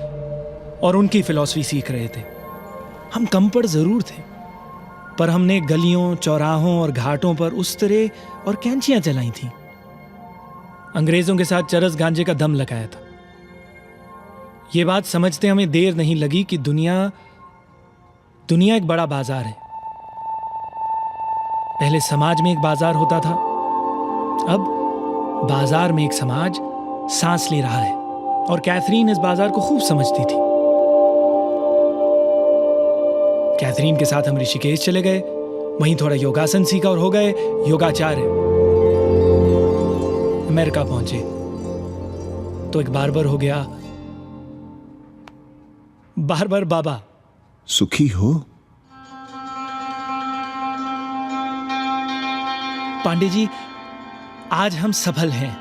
और उनकी फिलॉसफी सीख रहे थे। हम कम पढ़ ज़रूर थे, पर हमने गलियों, चौराहों और घाटों पर उस्तरे और कैंचियाँ चलाई थीं। अंग्रेज़ों के साथ चरस गांजे का दम लगाया था। ये बात समझते हमें देर नहीं लगी कि दुनिया एक बड़ा बाजार है। पहले समाज में एक बाजार होता था, अब बाजार में एक समाज सांस ले रहा है, और कैथरीन इस बाजार को खूब समझती थी। कैथरीन के साथ हम ऋषिकेश चले गए, वहीं थोड़ा योगासन सीखा और हो गए योगाचार्य। अमेरिका पहुंचे तो एक बार्बर हो गया, बार्बर बाबा। सुखी हो? पांडे जी, आज हम सफल हैं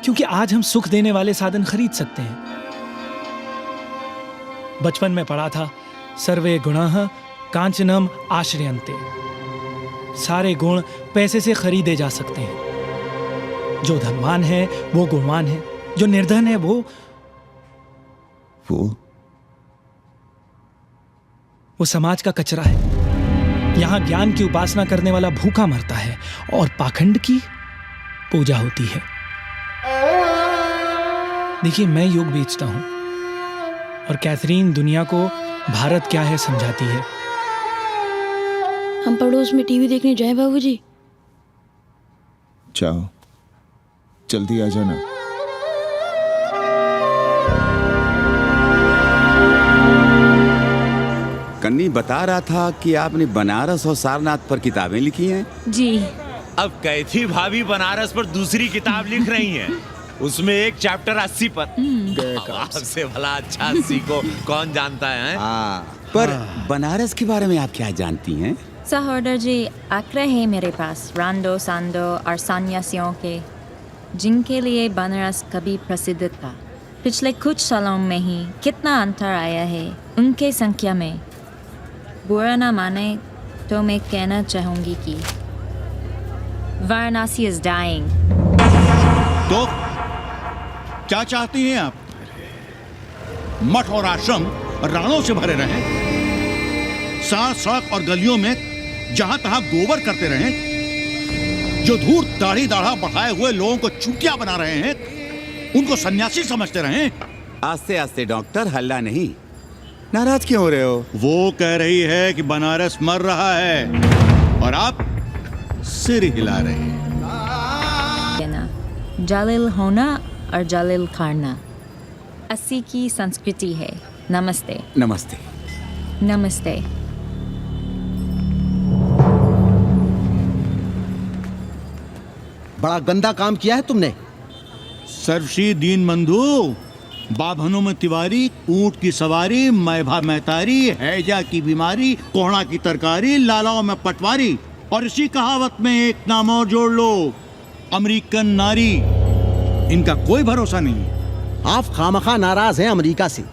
क्योंकि आज हम सुख देने वाले साधन खरीद सकते हैं। बचपन में पढ़ा था, सर्वे गुणाः कांचनम आश्रयन्ते। सारे गुण पैसे से खरीदे जा सकते हैं। जो धनवान है वो गुणवान है, जो निर्धन है वो समाज का कचरा है। यहां ज्ञान की उपासना करने वाला भूखा मरता है और पाखंड की पूजा होती है। देखिए, मैं योग बेचता हूं और कैथरीन दुनिया को भारत क्या है समझाती है। हम पड़ोस में टीवी देखने जाएं बाबूजी? जाओ, जल्दी आ जाना। कन्नी बता रहा था कि आपने बनारस और सारनाथ पर किताबें लिखी हैं। जी। अब कैथी भाभी बनारस पर दूसरी किताब लिख रही हैं। उसमें एक चैप्टर 80 पर। से भला अच्छा 80 को कौन जानता है? पर बनारस के बारे में आप क्या जानती हैं? सहोदर जी, आंकड़े हैं मेरे पास रांडो सांडो और सन्यासियों के, जिनके लिए बनारस कभी प्रसिद्ध था। पिछले कुछ सालों में ही कितना अंतर आया है उनके संख्या में। बुरा ना माने तो मैं कहना चाहूंगी कि वाराणसी is dying। तो क्या चाहती हैं आप? मठ और आश्रम राणों से भरे रहें, सड़क सड़क और गलियों में जहां तहां गोबर करते रहें, जो धूर्त दाढ़ी दाढ़ा बढ़ाए हुए लोगों को चूतिया बना रहे हैं उनको सन्यासी समझते रहें। आस्ते आस्ते डॉक्टर, हल्ला नहीं। नाराज क्यों हो रहे हो? वो कह रही है कि बनारस मर रहा है और आप सिर हिला रहे हैं। जालिल होना और जालिल खाना 80 की संस्कृति है। नमस्ते। नमस्ते। नमस्ते। बड़ा गंदा काम किया है तुमने। सर्वश्री दीन बंधु, बाभनों में तिवारी, ऊंट की सवारी, मैभा मैतारी, हैजा की बीमारी, कोहड़ा की तरकारी, लालाओं में पटवारी, और इसी कहावत में एक नाम और जोड़ लो, अमेरिकन नारी। इनका कोई भरोसा नहीं। आप खामखा नाराज हैं अमेरिका से।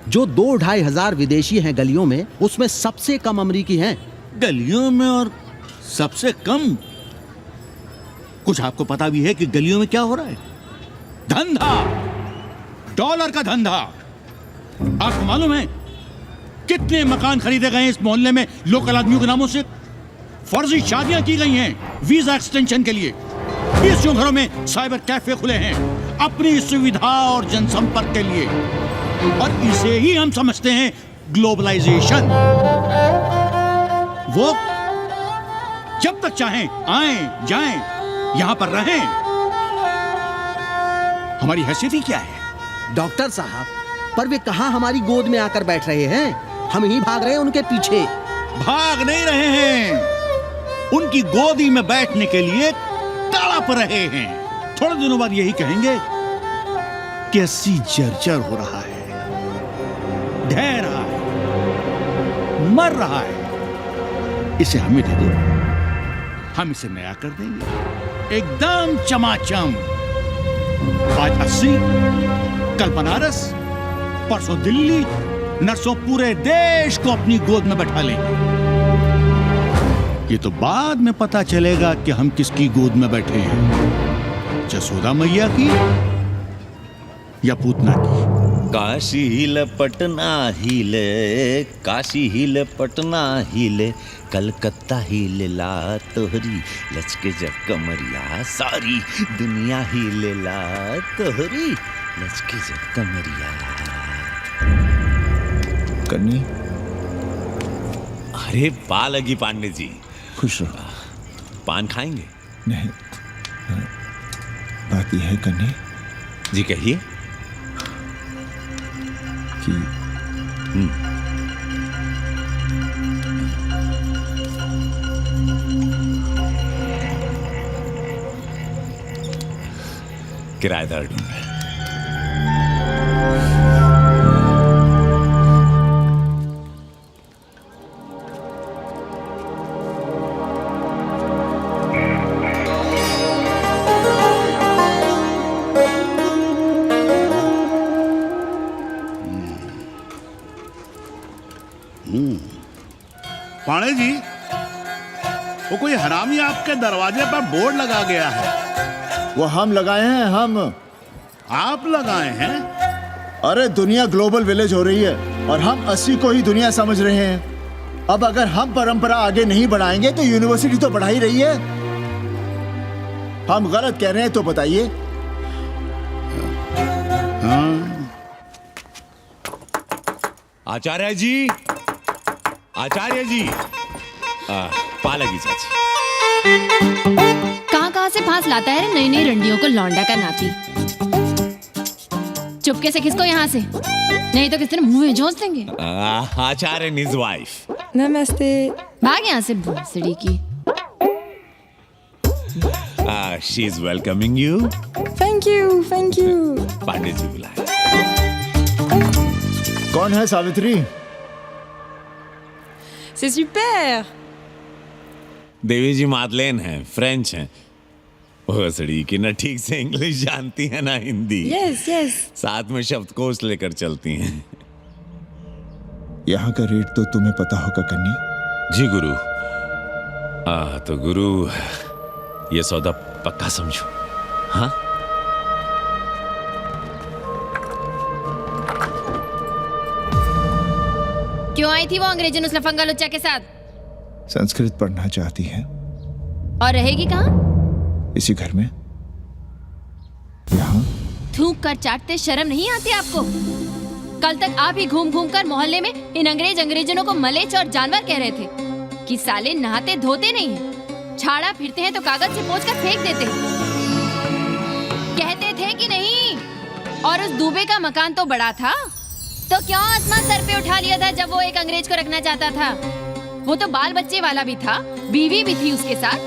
जो 2-2.5 हजार विदेशी हैं गलियों में, उसमें सबसे कम अमेरिकी हैं। गलियों में और सबसे कम? कुछ आपको पता भी है कि गलियों में क्या हो रहा है? धंधा, डॉलर का धंधा। आपको मालूम है कितने मकान खरीदे गए इस मोहल्ले में लोकल आदमियों के नामों से? फर्जी शादियां की गई हैं वीजा एक्सटेंशन के लिए। 20 घरों में साइबर कैफे खुले हैं अपनी सुविधा और जनसंपर्क के लिए, और इसे ही हम समझते हैं ग्लोबलाइजेशन। वो जब तक चाहें आएं जाएं, यहां पर रहें। हमारी हैसियत ही क्या है? डॉक्टर साहब, पर वे कहां हमारी गोद में आकर बैठ रहे हैं? हम ही भाग रहे हैं उनके पीछे। भाग नहीं रहे हैं, उनकी गोदी में बैठने के लिए तड़प रहे हैं। थोड़े दिनों बाद यही कहेंगे कि अस्सी जर्जर हो रहा है, ढह रहा है, मर रहा है, इसे हमें दे दो, हम इसे नया कर देंगे एकदम चमाचम। आज 80, कल बनारस, परसों दिल्ली, नरसों पूरे देश को अपनी गोद में बैठा लेंगे। ये तो बाद में पता चलेगा कि हम किसकी गोद में बैठे हैं, जसोदा मैया की या पूतना की। काशी हिले पटना हिले, काशी हिले पटना हिले, कलकत्ता हिले ला तोहरी, लचके जब कमरिया सारी दुनिया हिले ला तोहरी, लचके जब कमरिया। कन्नी, अरे पा लगी पांडे जी, खुश रहो। पान खाएंगे? नहीं, बात यह है कन्नी जी, कहिए। कि किराएदार ढूंढे। पाणे जी, वो कोई हरामी आपके दरवाजे पर बोर्ड लगा गया है। वो हम लगाए हैं, हम। आप लगाए हैं? अरे दुनिया ग्लोबल विलेज हो रही है और हम 80 को ही दुनिया समझ रहे हैं। अब अगर हम परंपरा आगे नहीं बढ़ाएंगे तो यूनिवर्सिटी तो बढ़ा ही रही है। हम गलत कह रहे हैं तो बताइए। आचार्य जी, आचार्य जी, पा लगी चाची। कहाँ से फांस लाता है नई नई रंडियों को लौंडा का नाती। चुपके से खिसको यहाँ से, नहीं तो किस दिन मुंह में झोंस देंगे। Acharya and his wife. Namaste. भाग यहाँ से भोसड़ी की। She is welcoming you. Thank you, thank you. Pandey ji बुलाए। कौन है सावित्री? C'est super। देवी जी मादलेन हैं, फ्रेंच हैं। भोसड़ी की ना ठीक से इंग्लिश जानती है ना हिंदी। Yes yes. साथ में शब्दकोश लेकर चलती हैं। यहाँ का रेट तो तुम्हें पता होगा कन्नी। जी गुरु। तो गुरु, ये सौदा पक्का समझो। हाँ, क्यों आई थी वो अंग्रेजन उस लफंगा लुच्चा के साथ? संस्कृत पढ़ना चाहती है। और रहेगी कहाँ? इसी घर में, यहाँ। थूक कर चाटते शर्म नहीं आती आपको? कल तक आप ही घूम घूम कर मोहल्ले में इन अंग्रेजनों को मलेच और जानवर कह रहे थे कि साले नहाते धोते नहीं हैं, छाड़ा फिरते हैं तो कागज से पोंछ कर फेंक देते हैं। कहते थे कि नहीं? और उस दूबे का मकान तो बड़ा था, तो क्यों आसमान सर पे उठा लिया था जब वो एक अंग्रेज को रखना चाहता था? वो तो बाल बच्चे वाला भी था, बीवी भी थी उसके साथ।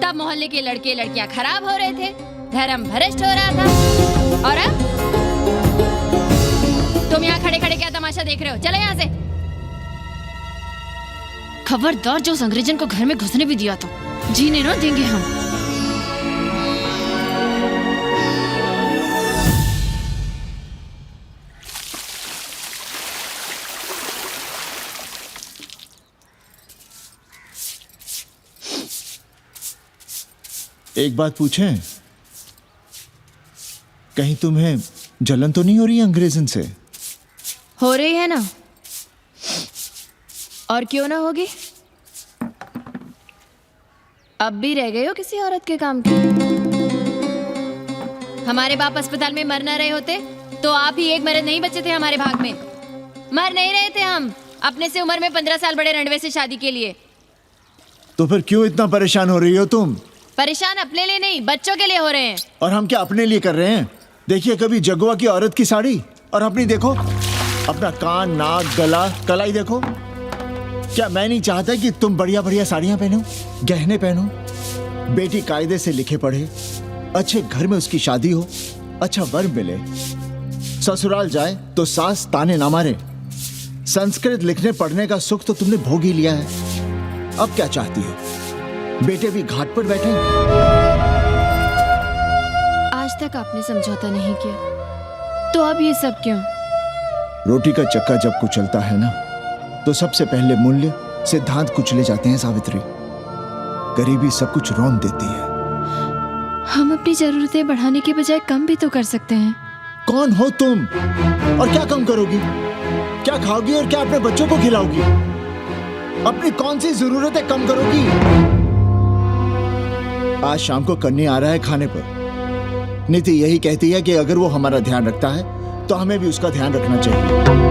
तब मोहल्ले के लड़के लड़कियां खराब हो रहे थे, धर्म भ्रष्ट हो रहा था। और अब तुम यहाँ खड़े खड़े क्या तमाशा देख रहे हो? चलो यहाँ से। खबरदार, जो उस अंग्रेजन को घर में घुसने भी दिया तो जीने न देंगे हम। एक बात पूछें, कहीं तुम्हें जलन तो नहीं हो रही अंग्रेजन से? हो रही है ना, और क्यों ना होगी? अब भी रह गए हो किसी औरत के काम की? हमारे बाप अस्पताल में मर ना रहे होते तो आप ही एक मर्द नहीं बचे थे हमारे भाग में। मर नहीं रहे थे हम अपने से उम्र में 15 साल बड़े रंडवे से शादी के लिए। तो फिर क्यों इतना परेशान हो रही हो तुम? परेशान अपने लिए नहीं, बच्चों के लिए हो रहे हैं। और हम क्या अपने लिए कर रहे हैं? देखिए कभी जगुआ की औरत की साड़ी और अपनी देखो, अपना कान, नाक, गला, कलाई देखो। क्या मैं नहीं चाहता कि तुम बढ़िया बढ़िया साड़ियां पहनो, गहने पहनो, बेटी कायदे से लिखे पढ़े, अच्छे घर में उसकी शादी हो, अच्छा वर मिले, ससुराल जाए तो सास ताने ना मारे। संस्कृत लिखने पढ़ने का सुख तो तुमने भोग ही लिया है, अब क्या चाहती हो? बेटे भी घाट पर बैठे। आज तक आपने समझौता नहीं किया, तो अब ये सब क्यों? रोटी का चक्का जब कुचलता है ना, तो सबसे पहले मूल्य सिद्धांत कुचले जाते हैं सावित्री। गरीबी सब कुछ रौंद देती है। हम अपनी जरूरतें बढ़ाने के बजाय कम भी तो कर सकते हैं। कौन हो तुम और क्या कम करोगी? क्या खाओगी और क्या अपने बच्चों को खिलाओगी? अपनी कौन सी जरूरतें कम करोगी? आज शाम को कन्नी आ रहा है खाने पर। नीति यही कहती है कि अगर वो हमारा ध्यान रखता है तो हमें भी उसका ध्यान रखना चाहिए।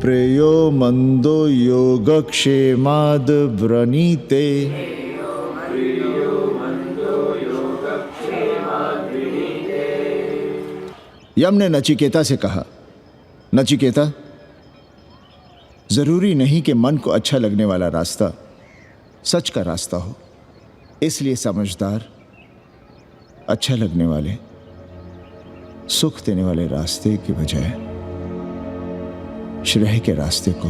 प्रेयो मंदो योगक्षेमाद व्रणीते। यम ने नचिकेता से कहा, नचिकेता, जरूरी नहीं कि मन को अच्छा लगने वाला रास्ता सच का रास्ता हो, इसलिए समझदार, अच्छा लगने वाले, सुख देने वाले रास्ते की बजाय श्रेय के रास्ते को,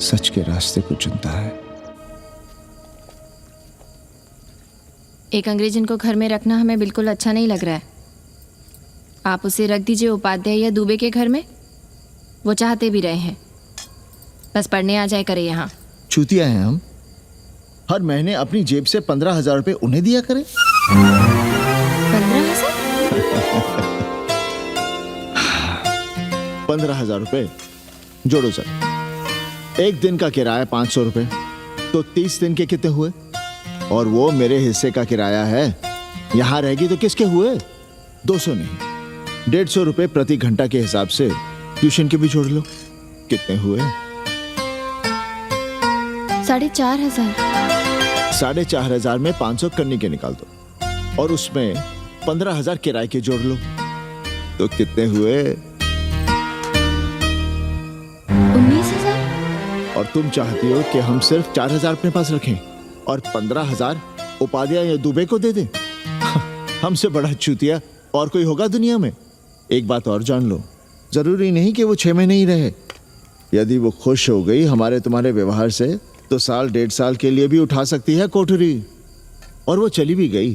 सच के रास्ते को चुनता है। एक अंग्रेज इनको घर में रखना हमें बिल्कुल अच्छा नहीं लग रहा है। आप उसे रख दीजिए उपाध्याय या दुबे के घर में, वो चाहते भी रहे हैं, बस पढ़ने आ जाए करे यहाँ। चूतिया हैं हम, हर महीने अपनी जेब से 15,000 रुपए उन्हें दिया करें। 15,000 रुपए जोड़ो सर। एक दिन का किराया 500 रुपए, तो 30 दिन के कितने हुए? और वो मेरे हिस्से का किराया है, यहां रहेगी तो किसके हुए? 200 नहीं, 150 रुपए प्रति घंटा के हिसाब से ट्यूशन के भी जोड़ लो, कितने हुए? 4,500। 4,500 में 500 कन्नी के निकाल दो और उसमें 15,000 किराए के जोड़ लो, तो कितने हुए? 19,000। और तुम चाहती हो कि हम सिर्फ 4,000 अपने पास रखें और 15,000 उपाध्याय या दुबे को दे दें? हमसे बड़ा चूतिया और कोई होगा दुनिया में? एक बात और जान लो, जरूरी नहीं कि वो 6 महीने ही रहे। यदि वो खुश हो गई हमारे तुम्हारे व्यवहार से, तो 1.5 साल के लिए भी उठा सकती है कोठरी। और वो चली भी गई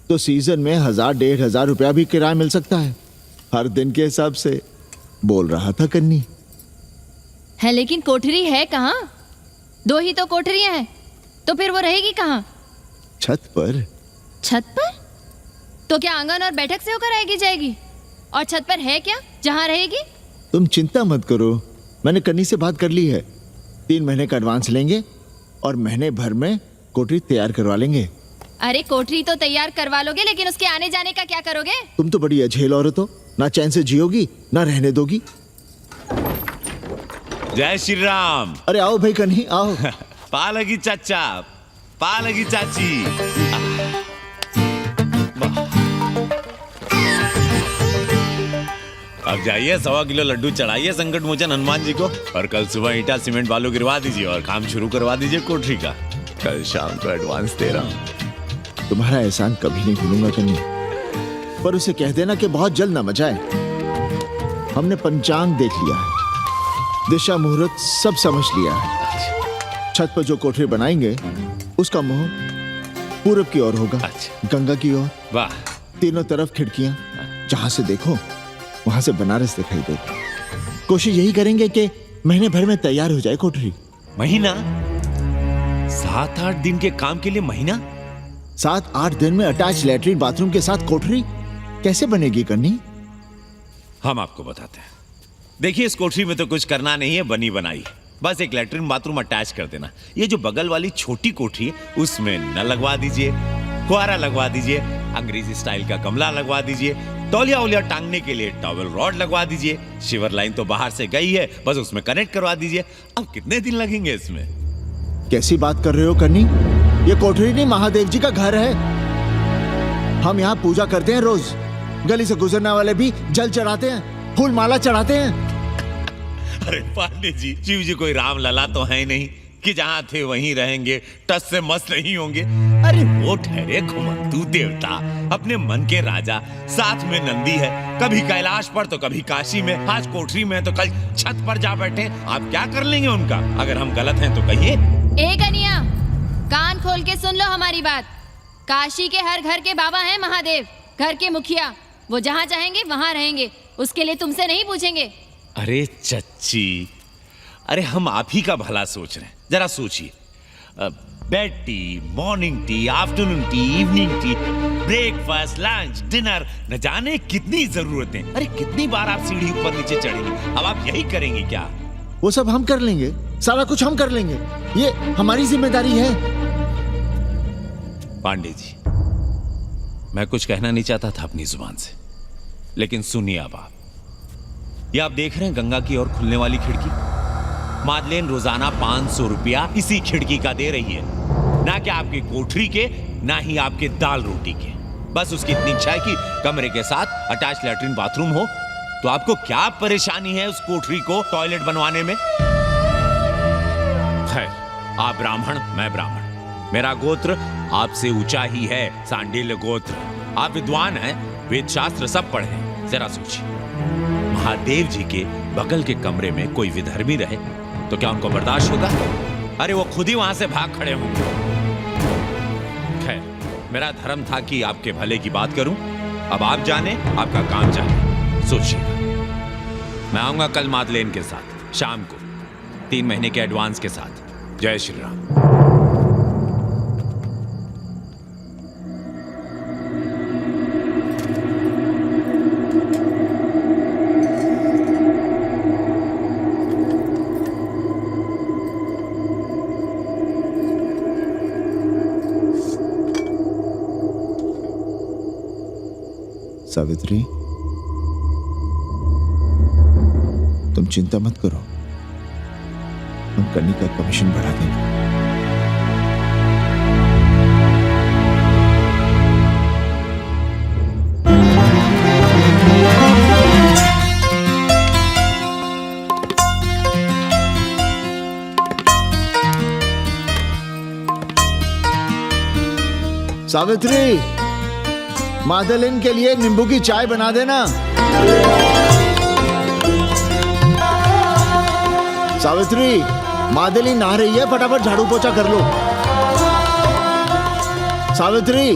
तो सीजन में 1,000-1,500 रुपया भी किराया मिल सकता है, हर दिन के हिसाब से, बोल रहा था कन्नी। है लेकिन कोठरी है कहाँ? 2 ही तो कोठरियां हैं, तो फिर वो रहेगी कहाँ? छत पर। छत पर? तो क्या आंगन और बैठक से होकर आएगी जाएगी? और छत पर है क्या जहाँ रहेगी? तुम चिंता मत करो, मैंने कन्नी से बात कर ली है। 3 महीने का एडवांस लेंगे और महीने भर में कोठरी तैयार करवा लेंगे। अरे कोठरी तो तैयार करवा लोगे, लेकिन उसके आने जाने का क्या करोगे? तुम तो बड़ी अझेल औरत हो, ना चैन से जियोगी ना रहने दोगी। जय श्री राम। अरे आओ भाई कन्ही आओ। पा लगी चाचा, पा लगी चाची। अब जाइए 1.25 किलो लड्डू चढ़ाइए संकट मोचन हनुमान जी को, और कल सुबह ईटा सीमेंट बालू गिरवा दीजिए और काम शुरू करवा दीजिए कोठरी का। कल शाम को एडवांस दे रहा हूँ। तुम्हारा एहसान कभी नहीं भूलूंगा कन्नी, पर उसे कह देना कि बहुत जल्द ना मचाए। हमने पंचांग देख लिया है, दिशा मुहूर्त सब समझ लिया है। छत पर जो कोठरी बनाएंगे उसका मुंह पूरब की ओर होगा, गंगा की ओर। वाह। तीनों तरफ खिड़कियां, जहां से देखो वहां से बनारस दिखाई देगी। कोशिश यही करेंगे कि महीने भर में तैयार हो जाए कोठरी। महीना? 7-8 दिन के काम के लिए महीना? 7-8 दिन में अटैच लैट्रिन बाथरूम के साथ कोठरी कैसे बनेगी कन्नी? हम आपको बताते हैं। देखिए, इस कोठरी में तो कुछ करना नहीं है, बनी बनाई। बस एक लैट्रिन बाथरूम अटैच कर देना। ये जो बगल वाली छोटी कोठरी है उसमें नल लगवा दीजिए, फुहारा लगवा दीजिए, अंग्रेजी स्टाइल का गमला लगवा दीजिए, तौलिया उलिया टांगने के लिए टॉवेल रॉड लगवा दीजिए। शिवर लाइन तो बाहर से गई है, बस उसमें कनेक्ट करवा दीजिए। अब कितने दिन लगेंगे इसमें? कैसी बात कर रहे हो कन्नी? ये कोठरी नहीं, महादेव जी का घर है। हम यहाँ पूजा करते हैं रोज, गली से गुजरने वाले भी जल चढ़ाते हैं। फूल माला चढ़ाते हैं। अरे पांडे जी, शिव जी कोई राम लला तो है नहीं कि जहां थे वहीं रहेंगे, टस से मस्त नहीं होंगे। अरे वो ठहरे घुमंतू देवता, अपने मन के राजा, साथ में नंदी है, कभी कैलाश पर तो कभी काशी में, आज कोठरी में तो कल छत पर जा बैठे। आप क्या कर लेंगे उनका? अगर हम गलत हैं तो कहिए। ए कन्या, कान खोल के सुन लो हमारी बात। काशी के हर घर के बाबा हैं महादेव, घर के मुखिया। वो जहाँ चाहेंगे वहाँ रहेंगे, उसके लिए तुमसे नहीं पूछेंगे। अरे चच्ची, अरे हम आप ही का भला सोच रहे हैं, जरा सोचिए। Bed tea, morning tea, afternoon T, evening tea, breakfast, lunch, dinner, न जाने कितनी जरूरतें। अरे कितनी बार आप सीढ़ी ऊपर नीचे चढ़ेंगे, अब आप यही करेंगे क्या? वो सब हम कर लेंगे, सारा कुछ हम कर लेंगे, ये हमारी जिम्मेदारी है। पांडे जी, मैं कुछ कहना नहीं चाहता था अपनी जुबान से, लेकिन सुनिए अब आप। ये आप देख रहे हैं गंगा की ओर खुलने वाली खिड़की? मादलेन रोजाना 500 रुपया इसी खिड़की का दे रही है, ना कि आपकी कोठरी के, ना ही आपके दाल रोटी के। बस उसकी इतनी इच्छा है कि कमरे के साथ अटैच लैट्रिन बाथरूम हो। तो आपको क्या परेशानी है उस कोठरी को टॉयलेट बनवाने में? खैर, आप ब्राह्मण, मैं ब्राह्मण, मेरा गोत्र आपसे ऊंचा ही है, सांडिल्य गोत्र। आप विद्वान हैं, वेद शास्त्र सब पढ़े हैं। जरा सोचिए, महादेव जी के बगल के कमरे में कोई विधर्मी रहे तो क्या उनको बर्दाश्त होगा? अरे वो खुद ही वहां से भाग खड़े होंगे। खैर, मेरा धर्म था कि आपके भले की बात करूं। अब आप जाने, आपका काम जाने। सोचिएगा, मैं आऊंगा कल मादलेन के साथ शाम को, 3 महीने के एडवांस के साथ। जय श्री राम। सावित्री, तुम चिंता मत करो, हम कन्नी का कमीशन बढ़ा देंगे। सावित्री, मादलेन के लिए नींबू की चाय बना देना। सावित्री, मादलेन नहा रही है, फटाफट झाड़ू पोछा कर लो। सावित्री,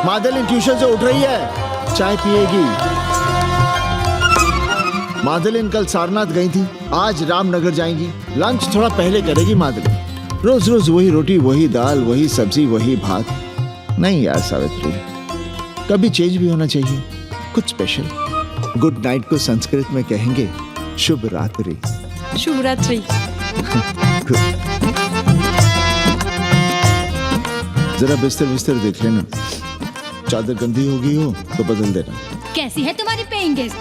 मादलेन ट्यूशन से उठ रही है, चाय पिएगी। मादलेन कल सारनाथ गई थी, आज रामनगर जाएंगी। लंच थोड़ा पहले करेगी मादलेन। रोज रोज वही रोटी, वही दाल, वही सब्जी, वही भात। नहीं यार सावित्री, कभी चेंज भी होना चाहिए, कुछ स्पेशल। गुड नाइट को संस्कृत में कहेंगे शुभ रात्रि। शुभ रात्रि। जरा बिस्तर बिस्तर देख लेना, चादर गंदी हो गई हो तो बदल देना। कैसी है तुम्हारी पेइंग गेस्ट?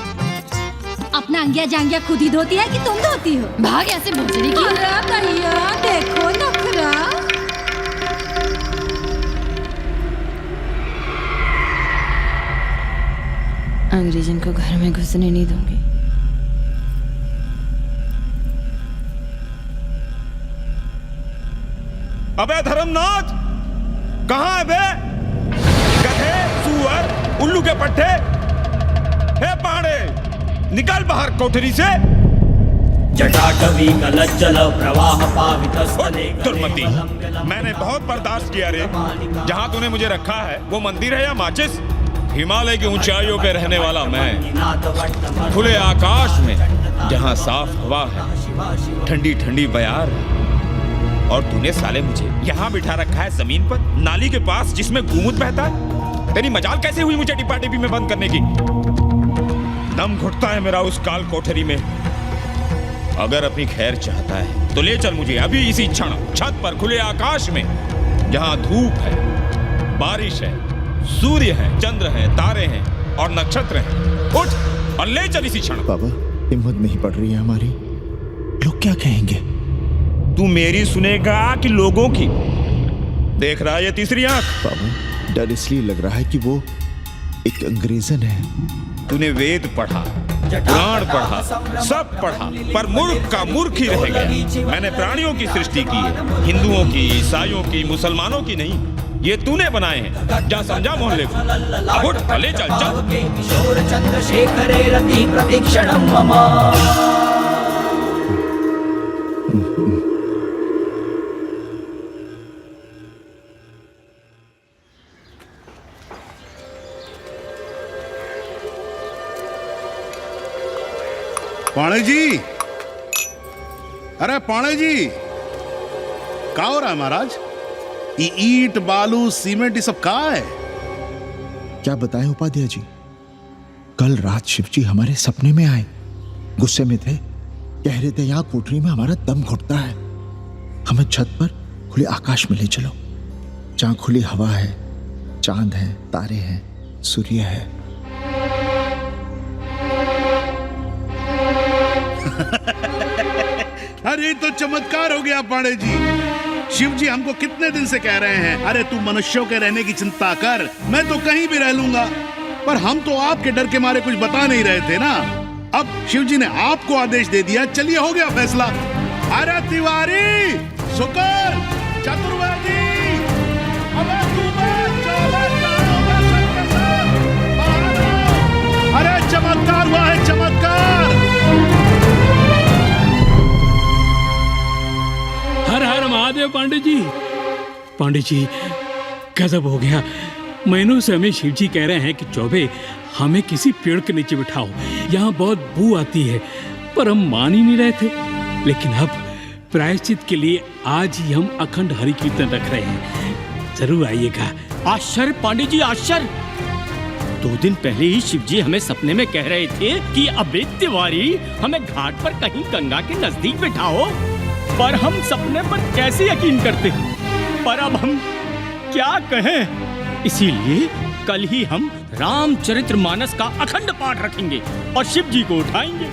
अपना अंगिया जांगिया खुद ही धोती है कि तुम धोती हो? भाग ऐसे भोसड़ी की। भैया देखो नखरा। अंग्रेजन को घर में घुसने नहीं दूंगी। अबे धर्मनाथ, कहाँ है बे? गधे, सुअर, उल्लू के पट्टे। हे पांडे, निकल बाहर कोठरी से। जटाटवी कलज्जल प्रवाह पावितस्थले। दुर्मति, मैंने बहुत बर्दाश्त किया रे। जहाँ तूने मुझे रखा है वो मंदिर है या माचिस? हिमालय की ऊंचाइयों पे रहने वाला मैं, खुले आकाश में जहाँ साफ हवा है, ठंडी ठंडी बयार, और तूने साले मुझे यहाँ बिठा रखा है जमीन पर, नाली के पास जिसमें गोमूत्र बहता है। तेरी मजाल कैसे हुई मुझे डिब्बा डिब्बी में बंद करने की? दम घुटता है मेरा उस काल कोठरी में। अगर अपनी खैर चाहता है तो ले चल मुझे अभी इसी क्षण छत पर खुले आकाश में, जहाँ धूप है, बारिश है, सूर्य है, चंद्र है, तारे हैं और नक्षत्र हैं। उठ और ले चल इसी क्षण। बाबा, हिम्मत नहीं पड़ रही है हमारी, लोग क्या कहेंगे? तू मेरी सुनेगा कि लोगों की? देख रहा है ये तीसरी आंख? बाबा, डर इसलिए लग रहा है कि वो एक अंग्रेजन है। तूने वेद पढ़ा, पुराण पढ़ा, सब पढ़ा, पर मूर्ख का मूर्ख ही रह गया। मैंने प्राणियों की सृष्टि की है, हिंदुओं की, ईसाइयों की, मुसलमानों की नहीं। ये तूने बनाए हैं। जा समझा मोहल्ले को। अब उठ, चले चल चल। किशोर चंद्रशेखरे रति प्रतीक्षणं मम। पाणे जी, अरे पाणे जी, क्या हो रहा है महाराज? ये ईंट बालू सीमेंट ये सब कहाँ है? क्या बताएं उपाध्याय जी, कल रात शिवजी हमारे सपने में आए। गुस्से में थे, कह रहे थे यहाँ कोठरी में हमारा दम घुटता है, हमें छत पर खुले आकाश में ले चलो, जहां खुली हवा है, चांद है, तारे हैं, सूर्य है। अरे तो चमत्कार हो गया पाणे जी। शिव जी हमको कितने दिन से कह रहे हैं, अरे तू मनुष्यों के रहने की चिंता कर, मैं तो कहीं भी रह लूंगा। पर हम तो आपके डर के मारे कुछ बता नहीं रहे थे ना। अब शिव जी ने आपको आदेश दे दिया, चलिए हो गया फैसला। अरे तिवारी, शुक्र, चतुर्वेदी, अरे चमत्कार हुआ है, चमत्कार। हर हर महादेव पांडे जी। पांडे जी, गजब हो गया। महीनों से हमें शिव जी कह रहे हैं कि चौबे हमें किसी पेड़ के नीचे बिठाओ, यहाँ बहुत बू आती है, पर हम मान ही नहीं रहे थे। लेकिन अब प्रायश्चित के लिए आज ही हम अखंड हरि कीर्तन रख रहे हैं, जरूर आइएगा। आश्चर्य पांडे जी, आश्चर्य। 2 दिन पहले ही शिव जी हमें सपने में कह रहे थे कि अबे तिवारी, हमें घाट पर कहीं गंगा के नजदीक बिठाओ, पर हम सपने पर कैसे यकीन करते हैं। पर अब हम क्या कहें, इसीलिए कल ही हम रामचरितमानस का अखंड पाठ रखेंगे और शिव जी को उठाएंगे।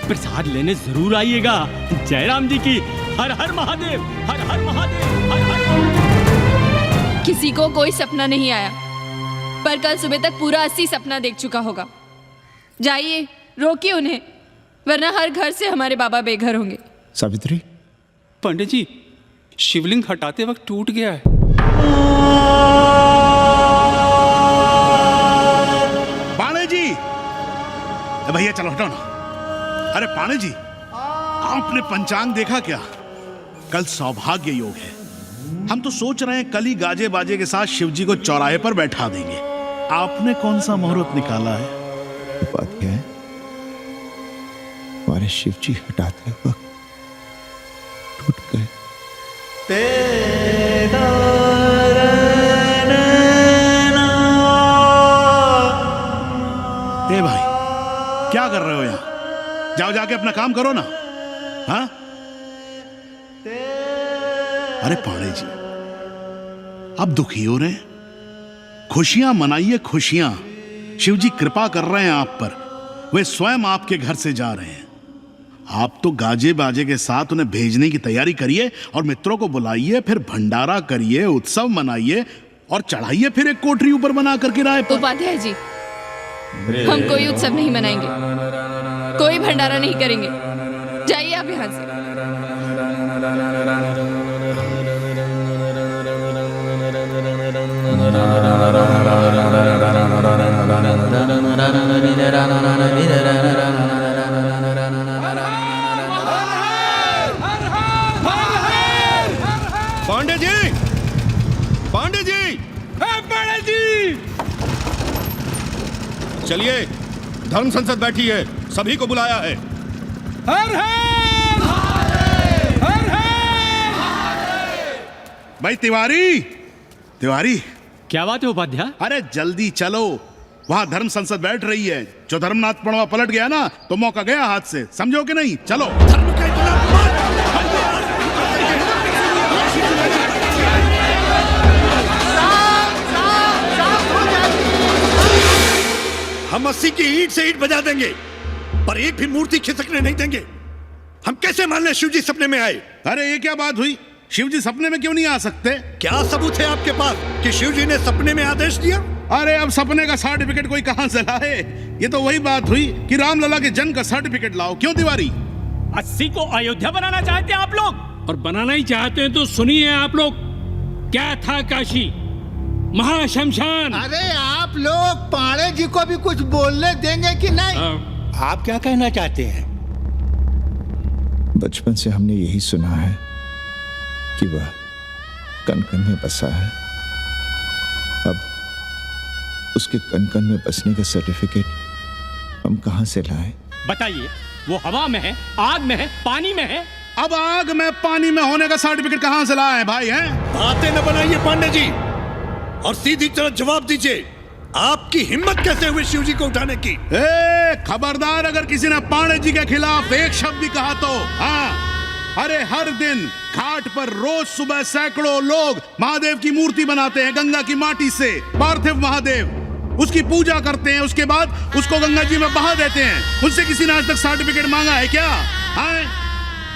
प्रसाद लेने जरूर आइएगा। जय राम जी की। हर हर महादेव, हर हर महादेव, हर हर महादेव। किसी को कोई सपना नहीं आया, पर कल सुबह तक पूरा 80 सपना देख चुका होगा। जाइए, रोकिए उन्हें, वरना हर घर से हमारे बाबा बेघर होंगे। सावित्री, पंडित जी, शिवलिंग हटाते वक्त टूट गया है। पाणे जी, भैया चलो हटाओ ना। अरे पाणे जी, आपने पंचांग देखा क्या? कल सौभाग्य योग है। हम तो सोच रहे हैं कल ही गाजे बाजे के साथ शिव जी को चौराहे पर बैठा देंगे। आपने कौन सा मुहूर्त निकाला है? उपाध्याय, हमारे शिव जी हटाते वक्त टूट गए। ए भाई, क्या कर रहे हो यहाँ? जाओ जाके अपना काम करो ना। हाँ? अरे पाणे जी, अब दुखी हो रहे हैं? खुशियां मनाइए, खुशियां। शिव जी कृपा कर रहे हैं आप पर, वे स्वयं आपके घर से जा रहे हैं। आप तो गाजे बाजे के साथ उन्हें भेजने की तैयारी करिए और मित्रों को बुलाइए, फिर भंडारा करिए, उत्सव मनाइए और चढ़ाइए फिर एक कोठरी ऊपर बना कर किराए पर। उपाध्याय जी, हम कोई उत्सव नहीं मनाएंगे, कोई भंडारा नहीं करेंगे। जाइए आप यहाँ से। पांडे जी, पांडे जी, पांडे जी, चलिए, धर्म संसद बैठी है, सभी को बुलाया है। हर हर हर हर। भाई तिवारी, तिवारी, क्या बात है उपाध्याय? अरे जल्दी चलो, वहां धर्म संसद बैठ रही है। जो धर्मनाथ पड़वा पलट गया ना, तो मौका गया हाथ से, समझो कि नहीं? चलो। हम 80 की ईंट से ईंट बजा देंगे, पर एक भी मूर्ति खिसकने नहीं देंगे। हम कैसे मान लें शिव जी सपने में आए? अरे ये क्या बात हुई? शिव जी सपने में क्यों नहीं आ सकते? क्या सबूत है आपके पास कि शिव जी ने सपने में आदेश दिया? अरे अब सपने का सर्टिफिकेट कोई कहां से लाए? ये तो वही बात हुई कि रामलला के जन्म का सर्टिफिकेट लाओ। क्यों तिवारी? 80 को अयोध्या बनाना चाहते हैं आप लोग? और बनाना ही चाहते हैं तो सुनिए आप लोग, क्या था काशी? महाशमशान। अरे आप लोग पाड़े जी को भी कुछ बोलने देंगे कि नहीं? आप क्या कहना चाहते हैं? बचपन से हमने यही सुना है कि वह कण कण में बसा है। अब उसके कण कण में बसने का सर्टिफिकेट हम कहां से लाएं? बताइए, वो हवा में है, आग में है, पानी में है? अब आग में पानी में होने का सर्टिफिकेट कहां से लाए भाई? हैं बातें न बनाइए पांडे जी, और सीधी तरह जवाब दीजिए। आपकी हिम्मत कैसे हुई शिव जी को उठाने की? खबरदार अगर किसी ने पांडे जी के खिलाफ एक शब्द भी कहा तो। हाँ, अरे हर दिन घाट पर रोज सुबह सैकड़ों लोग महादेव की मूर्ति बनाते हैं गंगा की माटी से। पार्थिव महादेव, उसकी पूजा करते हैं, उसके बाद उसको गंगा जी में बहा देते हैं। उनसे किसी ने आज तक सर्टिफिकेट मांगा है क्या?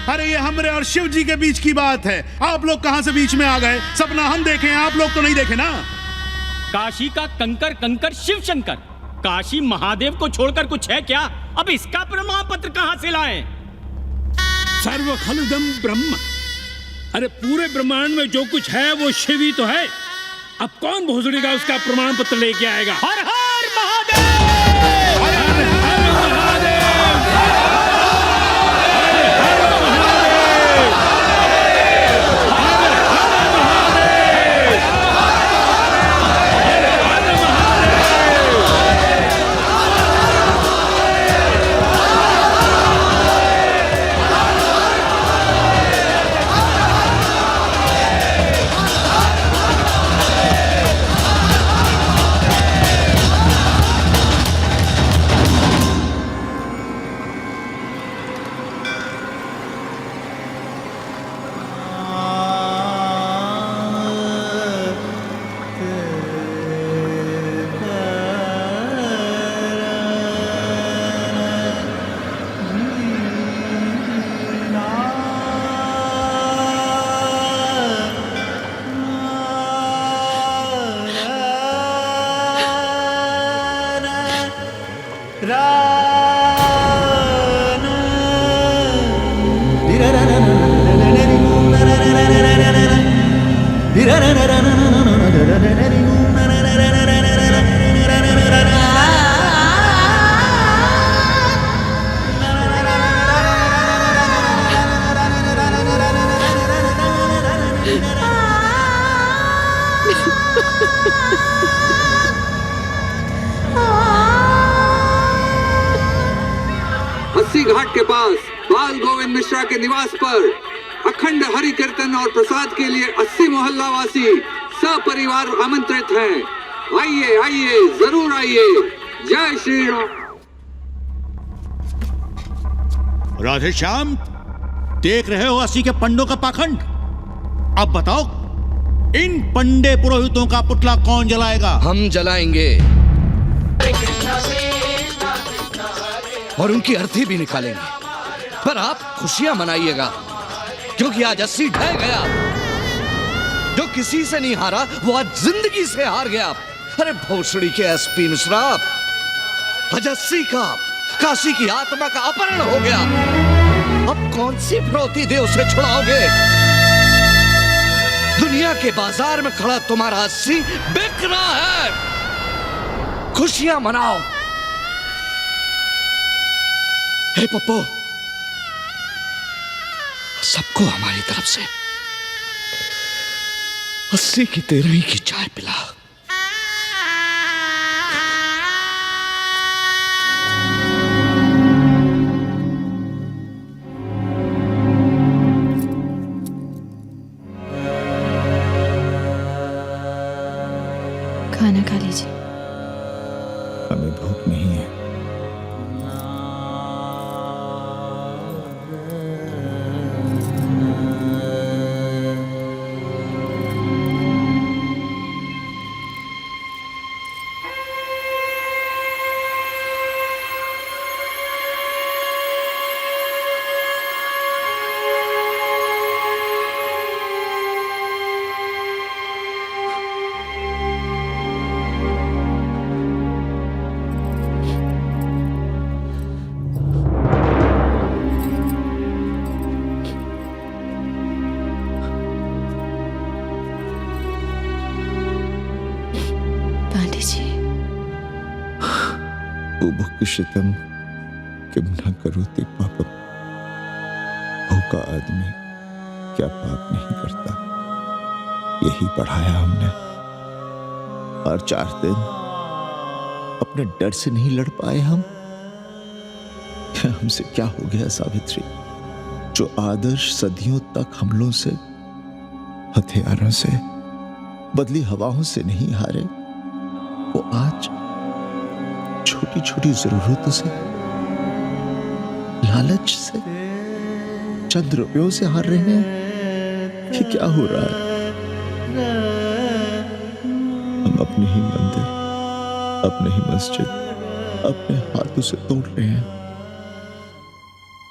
अरे ये हमरे और शिव जी के बीच की बात है। आप लोग कहां से बीच में आ गए? सपना हम देखें, आप लोग तो नहीं देखे ना। काशी का कंकर कंकर शिव शंकर, काशी महादेव को छोड़कर कुछ है क्या? अब इसका प्रमाण पत्र कहां से लाएं? सर्व खलुदम ब्रह्म। अरे पूरे ब्रह्मांड में जो कुछ है वो शिव ही तो है। अब कौन भोसड़ी का उसका प्रमाण पत्र लेके आएगा? हर हर महादेव! हर हर महादेव! अस्सी घाट के पास बाल गोविंद मिश्रा के निवास पर अखंड हरि कीर्तन और प्रसाद के लिए 80 मोहल्ला वासी सपरिवार आमंत्रित हैं। आइए आइए, जरूर आइए। जय श्री राम। राधे श्याम, देख रहे हो 80 के पंडों का पाखंड? अब बताओ, इन पंडे पुरोहितों का पुतला कौन जलाएगा? हम जलाएंगे और उनकी अर्थी भी निकालेंगे। पर आप खुशियां मनाइएगा, क्योंकि आज 80 ढह गया। जो किसी से नहीं हारा वो आज जिंदगी से हार गया। अरे भोसड़ी के एसपी मिश्रा, आज 80 का काशी की आत्मा का अपहरण हो गया। अब कौन सी फिरौती दे उसे छुड़ाओगे? दुनिया के बाजार में खड़ा तुम्हारा 80 बिक रहा है। खुशियां मनाओ। हे पप्पू, सबको हमारी तरफ से 80 की 13 की चाय पिला। खाना खा लीजिए। हमें भूख नहीं है। बुभुक्षितम किम न करोति पापम। भूखा आदमी क्या पाप नहीं करता, यही पढ़ाया हमने। और 4 दिन अपने डर से नहीं लड़ पाए हम। हमसे क्या हो गया सावित्री? जो आदर्श सदियों तक हमलों से, हथियारों से, बदली हवाओं से नहीं हारे, वो आज छोटी छोटी जरूरतों से, लालच से, चंद रुपयों से हार रहे हैं। ये क्या हो रहा है? हम अपने ही मंदिर, अपने ही मस्जिद अपने हाथों से तोड़ रहे हैं।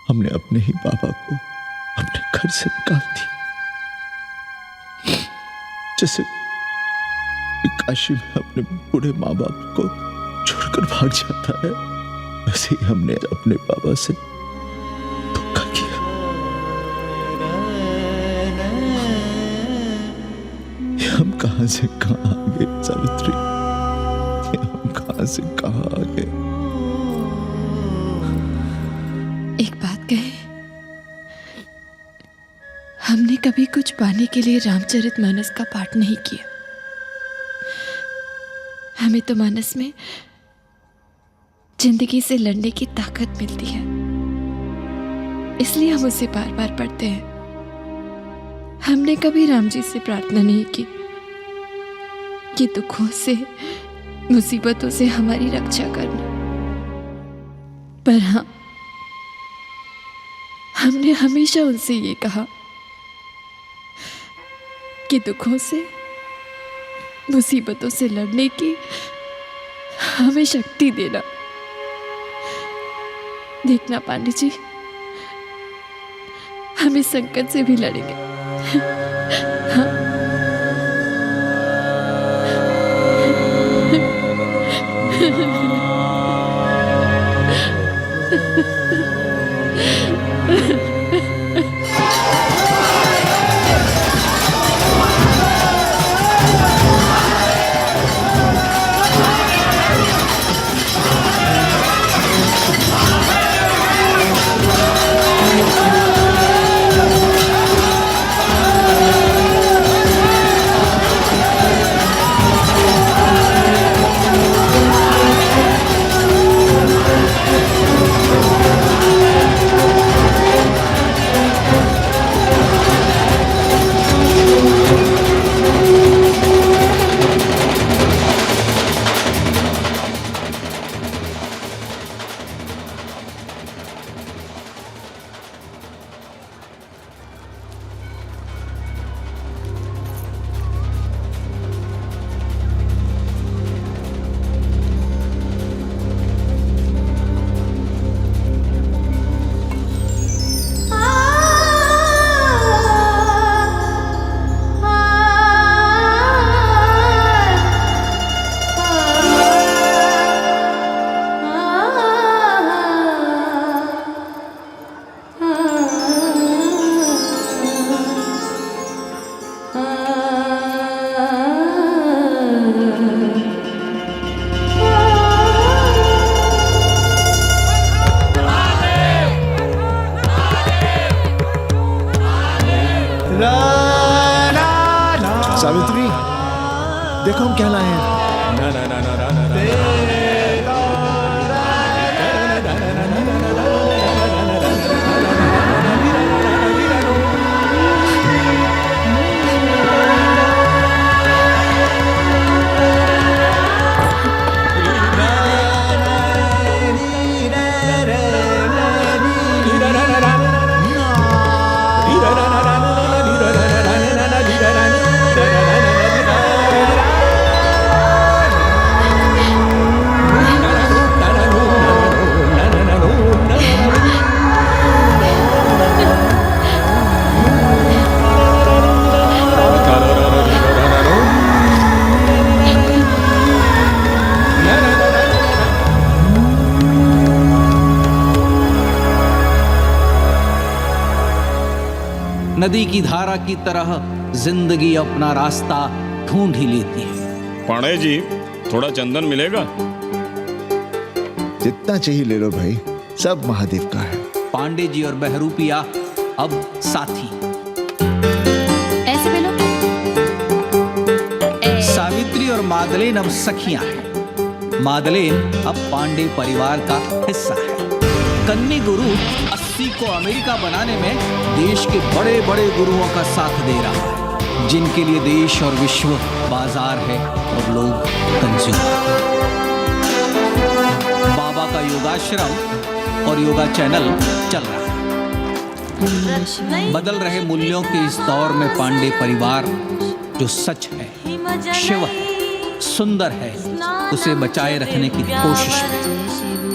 हमने अपने ही बाबा को अपने घर से निकाल दिया। जैसे काशी में अपने बूढ़े माँ बाप को छोड़कर भाग जाता है, वैसे ही हमने अपने बाबा से धोखा किया। ये हम कहां से कहां आ गए सावित्री? ये हम कहां से कहां आ गए? एक बात कहे, हमने कभी कुछ पाने के लिए रामचरितमानस का पाठ नहीं किया। हमें तो मानस में जिंदगी से लड़ने की ताकत मिलती है, इसलिए हम उसे बार बार पढ़ते हैं। हमने कभी राम जी से प्रार्थना नहीं की कि दुखों से, मुसीबतों से हमारी रक्षा करना। पर हाँ, हमने हमेशा उनसे ये कहा कि दुखों से, मुसीबतों से लड़ने की हमें शक्ति देना। देखना पांडे जी, हम इस संकट से भी लड़ेंगे। हाँ? सावित्री, देखो हम क्या लाए हैं। नदी की धारा की तरह जिंदगी अपना रास्ता ढूंढ ही लेती है। पांडे जी, थोड़ा चंदन मिलेगा? जितना चाहिए ले लो भाई, सब महादेव का है। पांडे जी और बहरूपिया अब साथी। ऐसे भी लो। सावित्री और मादलेन अब सखियां हैं। मादलेन अब पांडे परिवार का हिस्सा है। कन्नी गुरु 80 को अमेरिका बनाने में देश के बड़े बड़े गुरुओं का साथ दे रहा है, जिनके लिए देश और विश्व बाजार है और लोग कंज्यूमर। बाबा का योगाश्रम और योगा चैनल चल रहा है। बदल रहे मूल्यों के इस दौर में पांडे परिवार जो सच है, शिव है, सुंदर है, उसे बचाए रखने की कोशिश में।